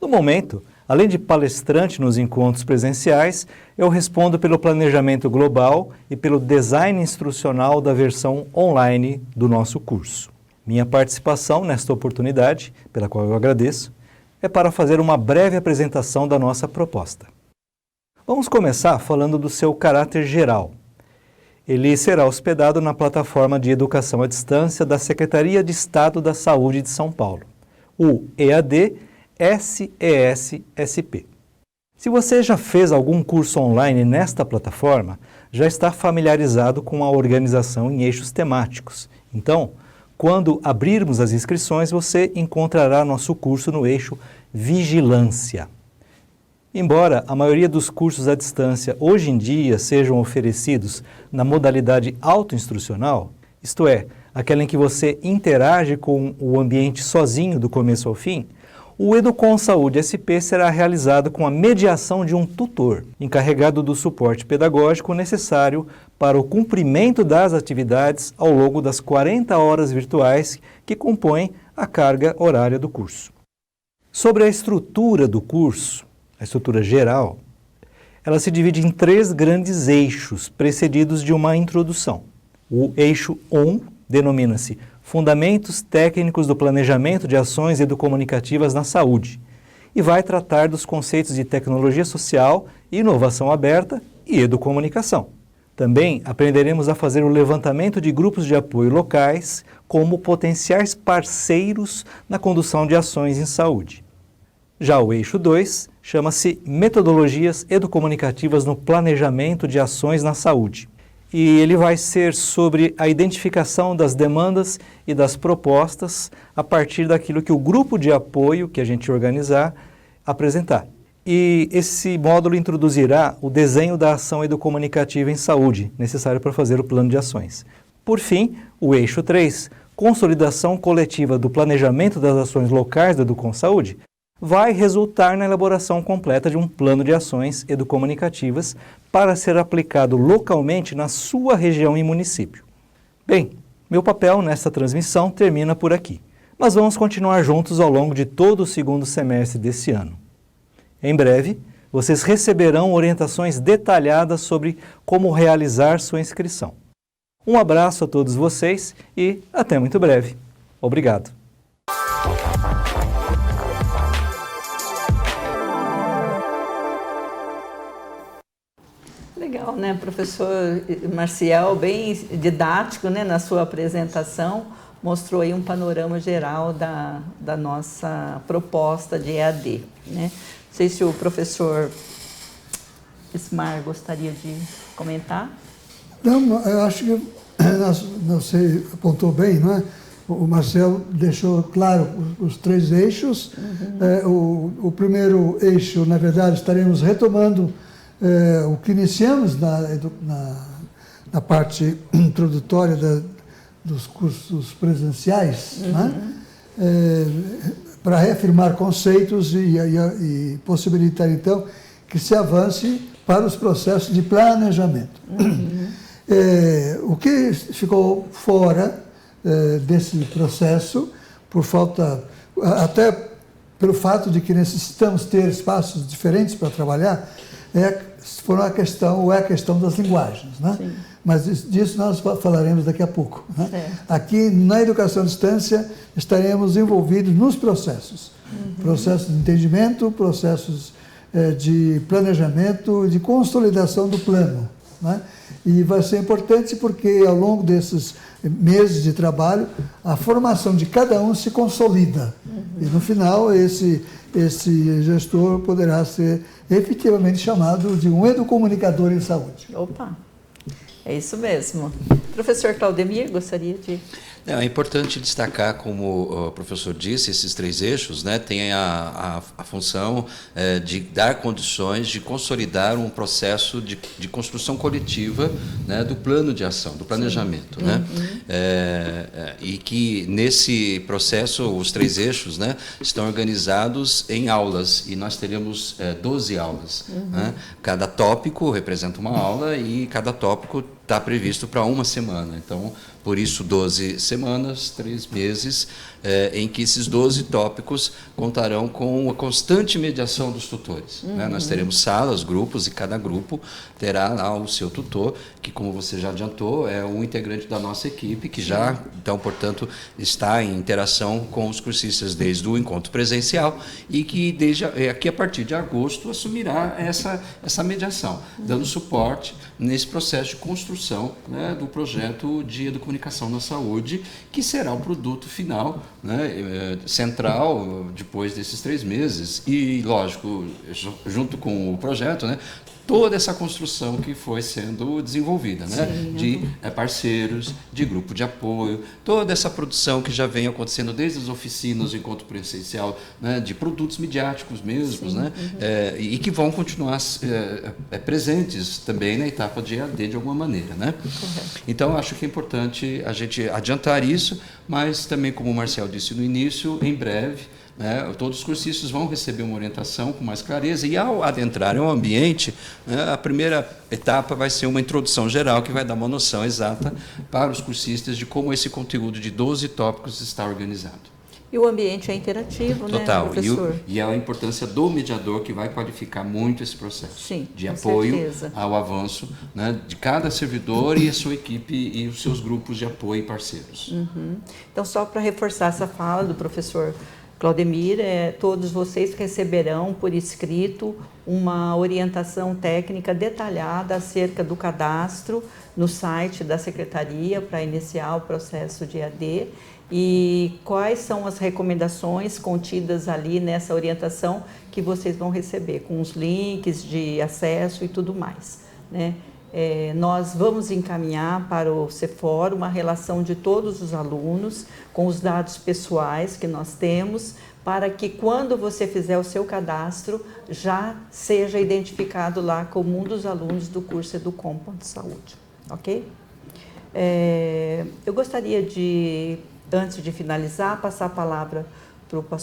No momento, além de palestrante nos encontros presenciais, eu respondo pelo planejamento global e pelo design instrucional da versão online do nosso curso. Minha participação nesta oportunidade, pela qual eu agradeço, é para fazer uma breve apresentação da nossa proposta. Vamos começar falando do seu caráter geral. Ele será hospedado na plataforma de educação à distância da Secretaria de Estado da Saúde de São Paulo, o EAD SES-SP. Se você já fez algum curso online nesta plataforma, já está familiarizado com a organização em eixos temáticos. Então, quando abrirmos as inscrições, você encontrará nosso curso no eixo Vigilância. Embora a maioria dos cursos à distância hoje em dia sejam oferecidos na modalidade autoinstrucional, isto é, aquela em que você interage com o ambiente sozinho do começo ao fim, o Educom Saúde SP será realizado com a mediação de um tutor, encarregado do suporte pedagógico necessário para o cumprimento das atividades ao longo das 40 horas virtuais que compõem a carga horária do curso. Sobre a estrutura do curso, a estrutura geral, ela se divide em 3 grandes eixos, precedidos de uma introdução. O eixo 1 denomina-se Fundamentos Técnicos do Planejamento de Ações Educomunicativas na Saúde e vai tratar dos conceitos de tecnologia social, inovação aberta e educomunicação. Também aprenderemos a fazer o levantamento de grupos de apoio locais como potenciais parceiros na condução de ações em saúde. Já o eixo 2 chama-se Metodologias Educomunicativas no Planejamento de Ações na Saúde. E ele vai ser sobre a identificação das demandas e das propostas a partir daquilo que o grupo de apoio que a gente organizar apresentar. E esse módulo introduzirá o desenho da ação educomunicativa em saúde, necessário para fazer o plano de ações. Por fim, o eixo 3, Consolidação Coletiva do Planejamento das Ações Locais do Educom Saúde, vai resultar na elaboração completa de um plano de ações educomunicativas para ser aplicado localmente na sua região e município. Bem, meu papel nesta transmissão termina por aqui, mas vamos continuar juntos ao longo de todo o segundo semestre desse ano. Em breve, vocês receberão orientações detalhadas sobre como realizar sua inscrição. Um abraço a todos vocês e até muito breve. Obrigado. Legal, né, professor Marcial, bem didático, né, na sua apresentação, mostrou aí um panorama geral da nossa proposta de EAD, né? Não sei se o professor Ismar gostaria de comentar. Não, eu acho que você apontou bem, não é? O Marcelo deixou claro os 3 eixos. O primeiro eixo, na verdade, estaremos retomando o que iniciamos na parte introdutória dos cursos presenciais, né? Para reafirmar conceitos e possibilitar, então, que se avance para os processos de planejamento. O que ficou fora desse processo, por falta, até pelo fato de que necessitamos ter espaços diferentes para trabalhar, é a questão das linguagens, né? Sim. Mas disso nós falaremos daqui a pouco, né? Aqui, na educação à distância, estaremos envolvidos nos processos. Processos de entendimento, processos de planejamento, de consolidação do plano, né? E vai ser importante porque, ao longo desses meses de trabalho, a formação de cada um se consolida. E, no final, esse gestor poderá ser efetivamente chamado de um educomunicador em saúde. Opa, é isso mesmo. Professor Claudemir, gostaria de... É importante destacar, como o professor disse, esses 3 eixos, né, têm a função de dar condições de consolidar um processo de construção coletiva, né, do plano de ação, do planejamento. Né? E que nesse processo, os 3 eixos, né, estão organizados em aulas, e nós teremos 12 aulas. Né? Cada tópico representa uma aula e cada tópico está previsto para uma semana. Então, por isso, 12 semanas, 3 meses, em que esses 12 tópicos contarão com a constante mediação dos tutores. Né? Nós teremos salas, grupos, e cada grupo terá lá o seu tutor, que, como você já adiantou, é um integrante da nossa equipe, que já, então, portanto, está em interação com os cursistas desde o encontro presencial e que, aqui, a partir de agosto, assumirá essa mediação, dando suporte nesse processo de construção, né, do projeto de educomunicação na saúde, que será o produto final, né, central, depois desses 3 meses. E, lógico, junto com o projeto, né, toda essa construção que foi sendo desenvolvida, né? De parceiros, de grupo de apoio, toda essa produção que já vem acontecendo desde as oficinas, o encontro presencial, né? De produtos midiáticos mesmos, né? E que vão continuar presentes também na etapa de EAD de alguma maneira, né? Então, acho que é importante a gente adiantar isso, mas também, como o Marcel disse no início, em breve, né, todos os cursistas vão receber uma orientação com mais clareza e, ao adentrarem o ambiente, né, a primeira etapa vai ser uma introdução geral que vai dar uma noção exata para os cursistas de como esse conteúdo de 12 tópicos está organizado. E o ambiente é interativo, Total. Né, professor? E a importância do mediador, que vai qualificar muito esse processo. Sim, de com apoio certeza. ao avanço, né, de cada servidor e a sua equipe e os seus grupos de apoio e parceiros. Então, só para reforçar essa fala do professor Claudemir, todos vocês receberão por escrito uma orientação técnica detalhada acerca do cadastro no site da Secretaria para iniciar o processo de EAD e quais são as recomendações contidas ali nessa orientação que vocês vão receber, com os links de acesso e tudo mais, né? Nós vamos encaminhar para o CEFOR uma relação de todos os alunos com os dados pessoais que nós temos, para que quando você fizer o seu cadastro, já seja identificado lá como um dos alunos do curso Educom de Saúde, ok? Eu gostaria de, antes de finalizar, passar a palavra para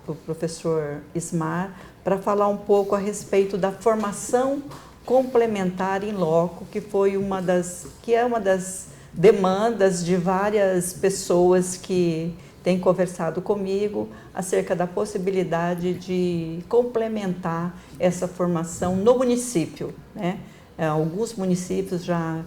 o professor Ismar para falar um pouco a respeito da formação complementar em loco, que é uma das demandas de várias pessoas que têm conversado comigo acerca da possibilidade de complementar essa formação no município, né? Alguns municípios já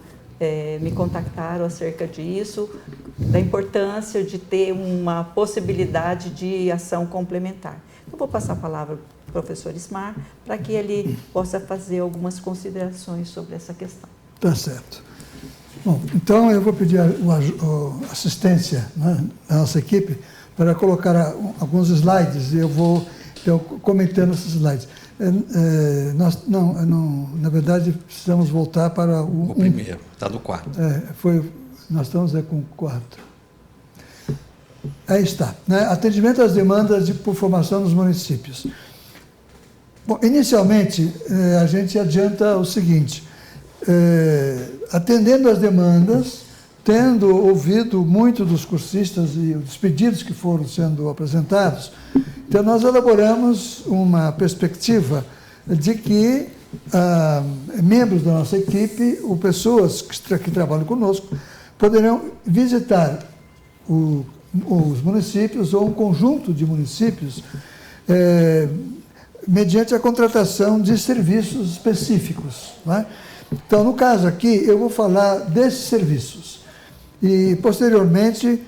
me contactaram acerca disso, da importância de ter uma possibilidade de ação complementar. Eu vou passar a palavra para o professor Ismar para que ele possa fazer algumas considerações sobre essa questão. Tá certo. Bom, então eu vou pedir a assistência, né, da nossa equipe para colocar alguns slides e eu vou comentando esses slides. Na verdade, precisamos voltar para o primeiro, está do 4. Nós estamos com o 4. Aí está, né? Atendimento às demandas por formação nos municípios. Bom, inicialmente, a gente adianta o seguinte, atendendo às demandas, tendo ouvido muito dos cursistas e os pedidos que foram sendo apresentados, então nós elaboramos uma perspectiva de que membros da nossa equipe, ou pessoas que trabalham conosco, poderão visitar os municípios ou um conjunto de municípios mediante a contratação de serviços específicos, né? Então, no caso aqui, eu vou falar desses serviços. E, posteriormente,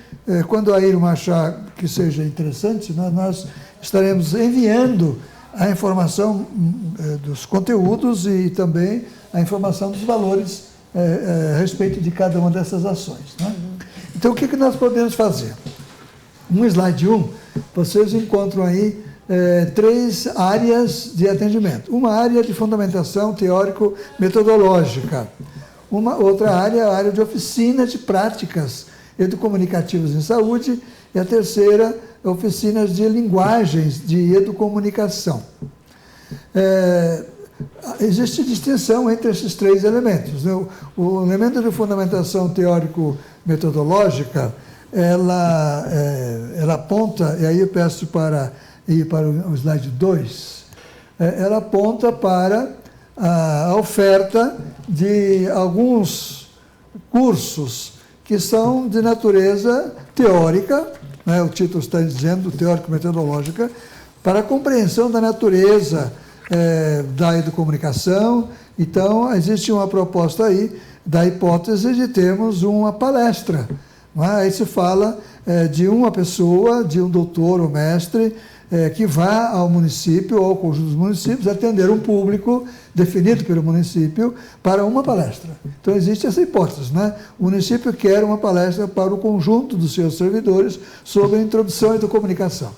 quando a Irma achar que seja interessante, nós estaremos enviando a informação dos conteúdos e também a informação dos valores a respeito de cada uma dessas ações, né? Então, o que nós podemos fazer? No slide 1, vocês encontram aí 3 áreas de atendimento. Uma área de fundamentação teórico-metodológica. Uma outra área, a área de oficina de práticas educomunicativas em saúde. E a terceira, oficinas de linguagens de educomunicação. Existe distinção entre esses 3 elementos. O elemento de fundamentação teórico-metodológica, ela aponta, e aí eu peço para ir para o slide 2, ela aponta para a oferta de alguns cursos que são de natureza teórica, né, o título está dizendo, teórico-metodológica, para a compreensão da natureza da educomunicação. Então, existe uma proposta aí da hipótese de termos uma palestra. Aí se fala de uma pessoa, de um doutor ou mestre, que vá ao município ou ao conjunto dos municípios atender um público definido pelo município para uma palestra. Então, existe essa hipótese, né? O município quer uma palestra para o conjunto dos seus servidores sobre a introdução à educomunicação.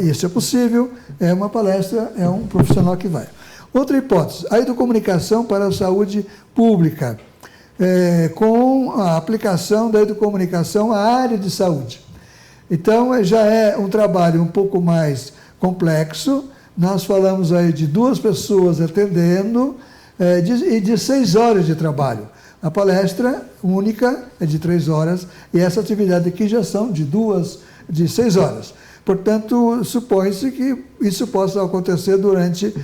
Isso é possível, é uma palestra, é um profissional que vai. Outra hipótese, a educomunicação para a saúde pública, com a aplicação da educomunicação à área de saúde. Então, já é um trabalho um pouco mais complexo. Nós falamos aí de 2 pessoas atendendo e de 6 horas de trabalho. A palestra única é de 3 horas e essa atividade aqui já são de 6 horas. Portanto, supõe-se que isso possa acontecer durante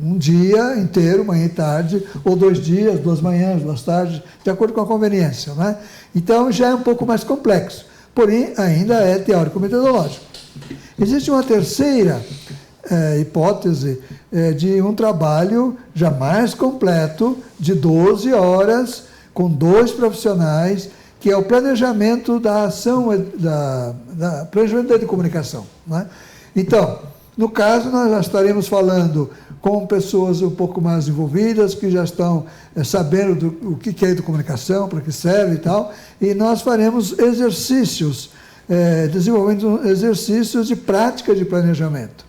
um dia inteiro, manhã e tarde, ou 2 dias, 2 manhãs, 2 tardes, de acordo com a conveniência, né? Então, já é um pouco mais complexo, porém, ainda é teórico-metodológico. Existe uma terceira hipótese de um trabalho já mais completo, de 12 horas, com 2 profissionais, que é o planejamento da ação, planejamento da educomunicação, né? Então, no caso, nós já estaremos falando com pessoas um pouco mais envolvidas, que já estão sabendo o que é educomunicação, para que serve e tal, e nós faremos exercícios, desenvolvendo exercícios de prática de planejamento.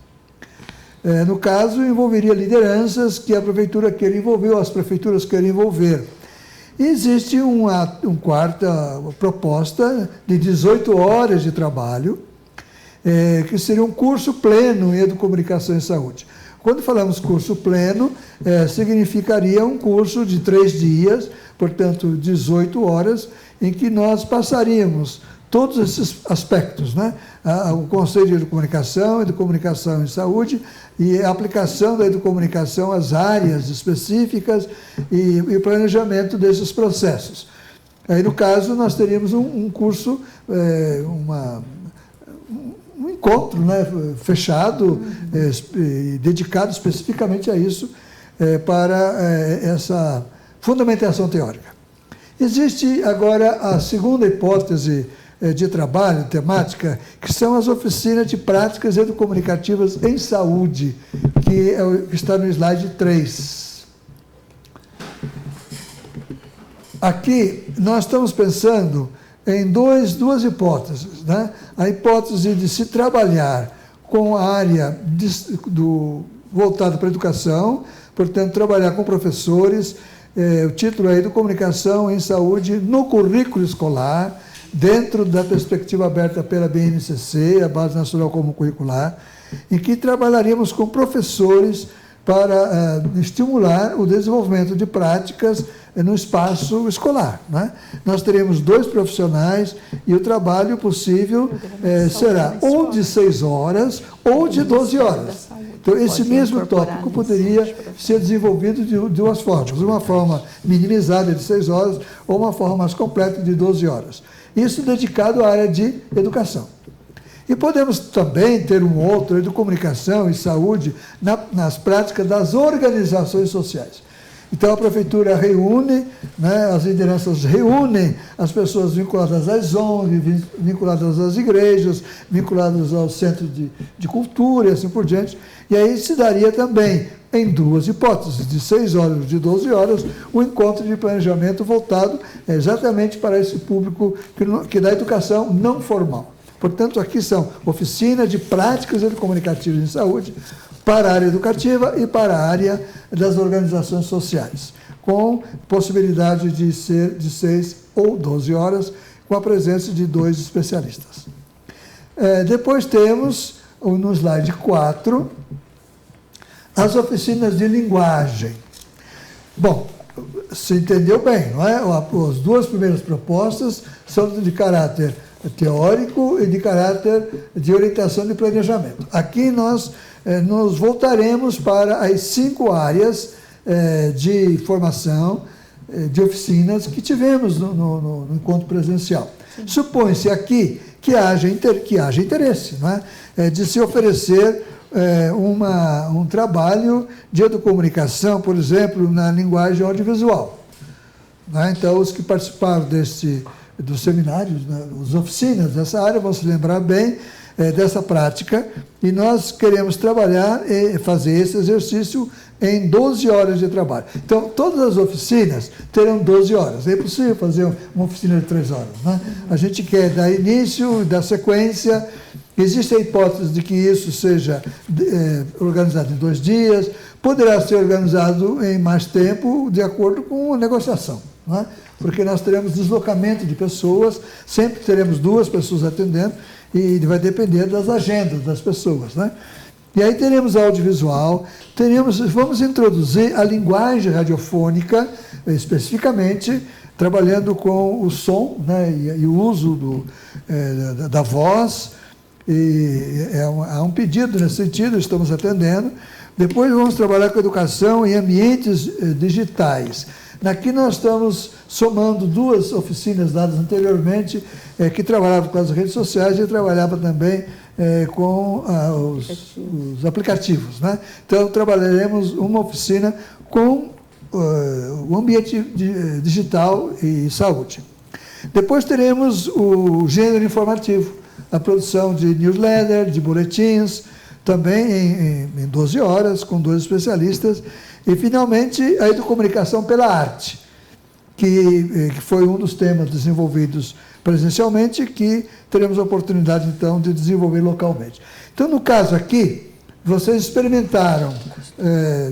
No caso, envolveria lideranças que a prefeitura queira envolver, ou as prefeituras querem envolver. E existe uma quarta proposta de 18 horas de trabalho, que seria um curso pleno em educomunicação e saúde. Quando falamos curso pleno, significaria um curso de 3 dias, portanto, 18 horas, em que nós passaríamos todos esses aspectos, né? O conceito de educomunicação em saúde e a aplicação da educomunicação às áreas específicas e o planejamento desses processos. Aí, no caso, nós teríamos um curso, um encontro, né, fechado, dedicado especificamente a isso, para essa fundamentação teórica. Existe agora a segunda hipótese de trabalho, temática, que são as oficinas de práticas educomunicativas em saúde, que está no slide 3. Aqui, nós estamos pensando em duas hipóteses, né? A hipótese de se trabalhar com a área voltada para a educação, portanto, trabalhar com professores, o título é Educomunicação em Saúde no currículo escolar, dentro da perspectiva aberta pela BNCC, a Base Nacional Comum Curricular, em que trabalharíamos com professores para estimular o desenvolvimento de práticas no espaço escolar, né? Nós teremos 2 profissionais e o trabalho possível será ou de 6 horas ou de 12 horas. Então, esse mesmo tópico poderia ser desenvolvido de 2 formas. Uma forma minimizada de 6 horas ou uma forma mais completa de 12 horas. Isso dedicado à área de educação. E podemos também ter um outro, educomunicação e saúde, nas práticas das organizações sociais. Então, a prefeitura reúne, né, as lideranças reúnem as pessoas vinculadas às ONGs, vinculadas às igrejas, vinculadas ao centro de cultura e assim por diante. E aí se daria também, em 2 hipóteses, de 6 horas e de 12 horas, o encontro de planejamento voltado exatamente para esse público que da educação não formal. Portanto, aqui são oficinas de práticas educomunicativas em saúde para a área educativa e para a área das organizações sociais, com possibilidade de ser de 6 ou 12 horas, com a presença de 2 especialistas. Depois temos, no slide 4, as oficinas de linguagem. Bom, se entendeu bem, não é? As 2 primeiras propostas são de caráter teórico e de caráter de orientação de planejamento. Aqui nós nos voltaremos para as 5 áreas de formação, de oficinas que tivemos no encontro presencial. Supõe-se aqui que haja interesse, não é? De se oferecer um trabalho de educomunicação, por exemplo, na linguagem audiovisual. Não é? Então, os que participaram dos seminários, né, as oficinas dessa área, vão se lembrar bem dessa prática, e nós queremos trabalhar e fazer esse exercício em 12 horas de trabalho. Então, todas as oficinas terão 12 horas. É impossível fazer uma oficina de 3 horas. Né? A gente quer dar início, dar sequência. Existe a hipótese de que isso seja organizado em 2 dias, poderá ser organizado em mais tempo, de acordo com a negociação. Não é? Porque nós teremos deslocamento de pessoas, sempre teremos 2 pessoas atendendo, e vai depender das agendas das pessoas, né? E aí teremos audiovisual, vamos introduzir a linguagem radiofônica, especificamente, trabalhando com o som, né, e o uso da voz, e há um pedido nesse sentido, estamos atendendo. Depois vamos trabalhar com educação em ambientes digitais. Aqui nós estamos somando 2 oficinas dadas anteriormente, que trabalhavam com as redes sociais e trabalhava também com os aplicativos. Né? Então, trabalharemos uma oficina com o ambiente digital e saúde. Depois teremos o gênero informativo, a produção de newsletter, de boletins, também em 12 horas, com 2 especialistas. E, finalmente, a educomunicação pela arte, que foi um dos temas desenvolvidos presencialmente, que teremos a oportunidade, então, de desenvolver localmente. Então, no caso aqui, vocês experimentaram,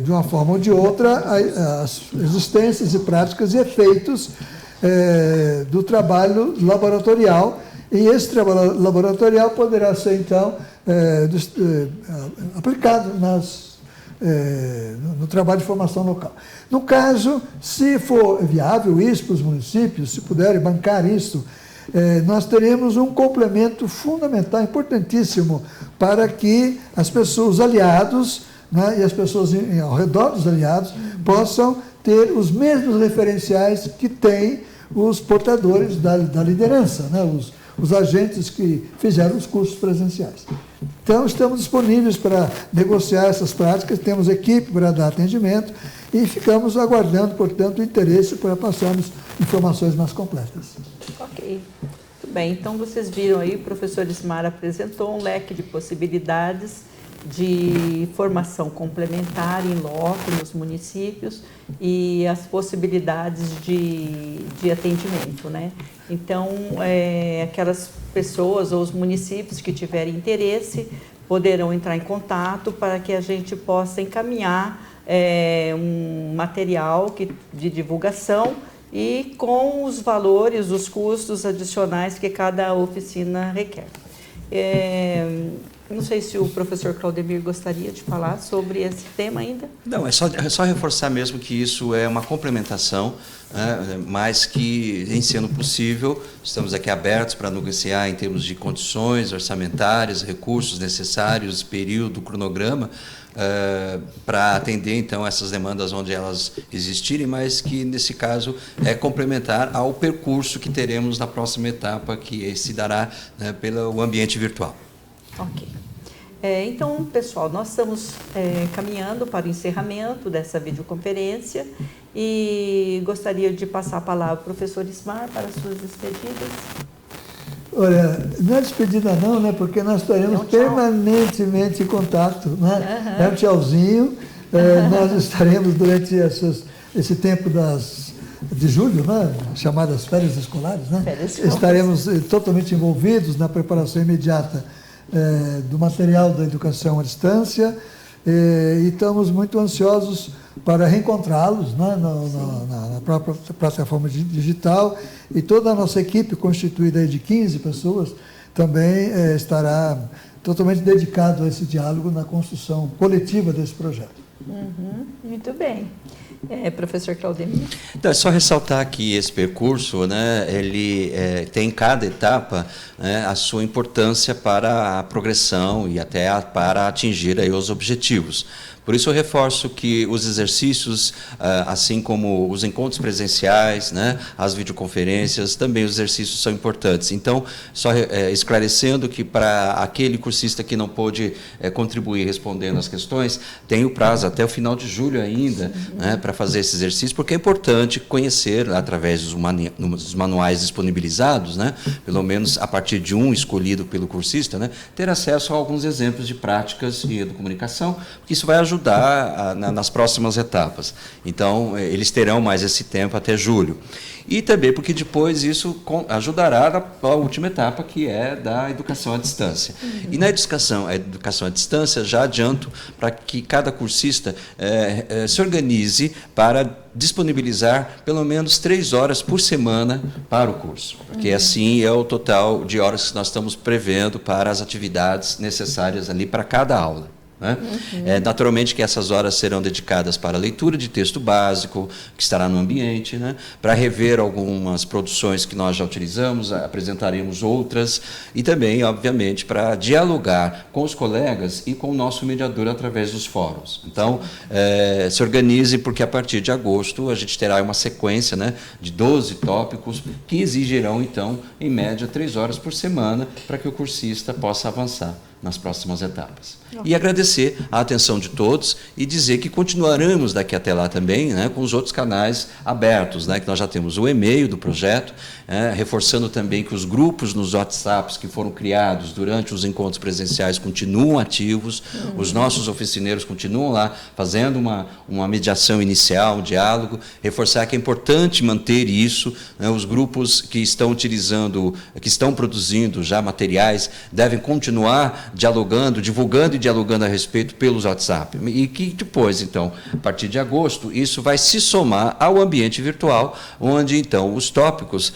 de uma forma ou de outra, as existências e práticas e efeitos do trabalho laboratorial, e esse trabalho laboratorial poderá ser, então, aplicado no trabalho de formação local. No caso, se for viável isso para os municípios, se puderem bancar isso, nós teremos um complemento fundamental, importantíssimo, para que as pessoas, os aliados, né, e as pessoas ao redor dos aliados possam ter os mesmos referenciais que têm os portadores da liderança, né, os agentes que fizeram os cursos presenciais. Então, estamos disponíveis para negociar essas práticas, temos equipe para dar atendimento e ficamos aguardando, portanto, o interesse para passarmos informações mais completas. Ok. Muito bem, então vocês viram aí, o professor Ismar apresentou um leque de possibilidades de formação complementar em loco nos municípios e as possibilidades de atendimento, né? Então, aquelas pessoas ou os municípios que tiverem interesse poderão entrar em contato para que a gente possa encaminhar um material de divulgação e com os valores, os custos adicionais que cada oficina requer. Não sei se o professor Claudemir gostaria de falar sobre esse tema ainda. Não, é só reforçar mesmo que isso é uma complementação, né, mas que, em sendo possível, estamos aqui abertos para negociar em termos de condições orçamentárias, recursos necessários, período, cronograma, para atender, então, essas demandas onde elas existirem, mas que, nesse caso, é complementar ao percurso que teremos na próxima etapa, que se dará, né, pelo ambiente virtual. Ok. Então, pessoal, nós estamos caminhando para o encerramento dessa videoconferência e gostaria de passar a palavra ao professor Ismar para as suas despedidas. Olha, não é despedida não, né? Porque nós estaremos permanentemente em contato, né? É um tchauzinho. Nós estaremos durante esse tempo de julho, né? Chamadas férias escolares, né? Estaremos totalmente envolvidos na preparação imediata do material da educação à distância e estamos muito ansiosos para reencontrá-los, né, na própria plataforma digital, e toda a nossa equipe, constituída de 15 pessoas, também estará totalmente dedicado a esse diálogo na construção coletiva desse projeto. Muito bem. Professor Claudemir. Então, é só ressaltar que esse percurso, né, ele tem em cada etapa, né, a sua importância para a progressão e até para atingir aí os objetivos. Por isso eu reforço que os exercícios, assim como os encontros presenciais, né, as videoconferências, também os exercícios são importantes. Então, só esclarecendo que para aquele cursista que não pôde contribuir respondendo as questões, tem o prazo até o final de julho ainda, né, para fazer esse exercício, porque é importante conhecer, através dos manuais disponibilizados, né, pelo menos a partir de um escolhido pelo cursista, né, ter acesso a alguns exemplos de práticas de educomunicação, porque isso vai ajudar nas próximas etapas. Então, eles terão mais esse tempo até julho. E também porque depois isso ajudará na última etapa, que é da educação à distância. E na educação à distância, já adianto para que cada cursista se organize para disponibilizar pelo menos 3 horas por semana para o curso, porque assim é o total de horas que nós estamos prevendo para as atividades necessárias ali para cada aula. Né? Naturalmente que essas horas serão dedicadas para a leitura de texto básico, que estará no ambiente, né? Para rever algumas produções que nós já utilizamos, apresentaremos outras, e também, obviamente, para dialogar com os colegas e com o nosso mediador através dos fóruns. Então, se organize, porque a partir de agosto a gente terá uma sequência, né, de 12 tópicos que exigirão, então, em média, 3 horas por semana para que o cursista possa avançar nas próximas etapas. E agradecer a atenção de todos e dizer que continuaremos daqui até lá também, né, com os outros canais abertos, né, que nós já temos o e-mail do projeto, reforçando também que os grupos nos WhatsApps que foram criados durante os encontros presenciais continuam ativos, os nossos oficineiros continuam lá fazendo uma mediação inicial, um diálogo, reforçar que é importante manter isso, né, os grupos que estão produzindo já materiais devem continuar dialogando, divulgando e dialogando a respeito pelos WhatsApp. E que depois, então, a partir de agosto, isso vai se somar ao ambiente virtual, onde, então, os tópicos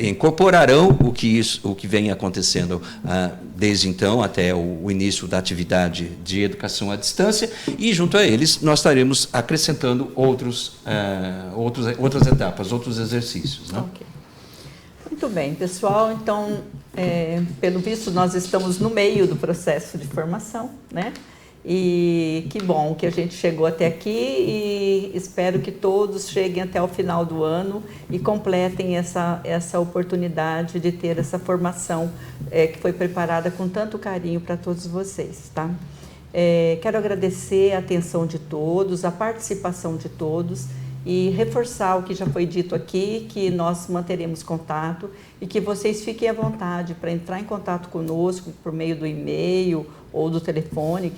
incorporarão o que vem acontecendo desde então até o início da atividade de educação à distância, e, junto a eles, nós estaremos acrescentando outras etapas, outros exercícios. Né? Okay. Muito bem, pessoal. Então, pelo visto, nós estamos no meio do processo de formação, né? E que bom que a gente chegou até aqui e espero que todos cheguem até o final do ano e completem essa oportunidade de ter essa formação que foi preparada com tanto carinho para todos vocês, tá? Quero agradecer a atenção de todos, a participação de todos e reforçar o que já foi dito aqui, que nós manteremos contato e que vocês fiquem à vontade para entrar em contato conosco por meio do e-mail ou do telefone,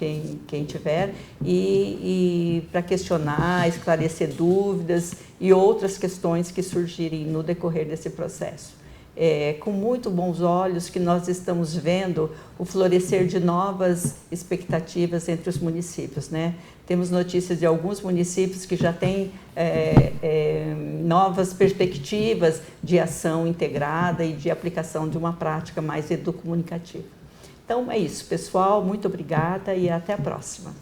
quem tiver, e para questionar, esclarecer dúvidas e outras questões que surgirem no decorrer desse processo. Com muito bons olhos que nós estamos vendo o florescer de novas expectativas entre os municípios, né? Temos notícias de alguns municípios que já têm novas perspectivas de ação integrada e de aplicação de uma prática mais educomunicativa. Então é isso, pessoal, muito obrigada e até a próxima.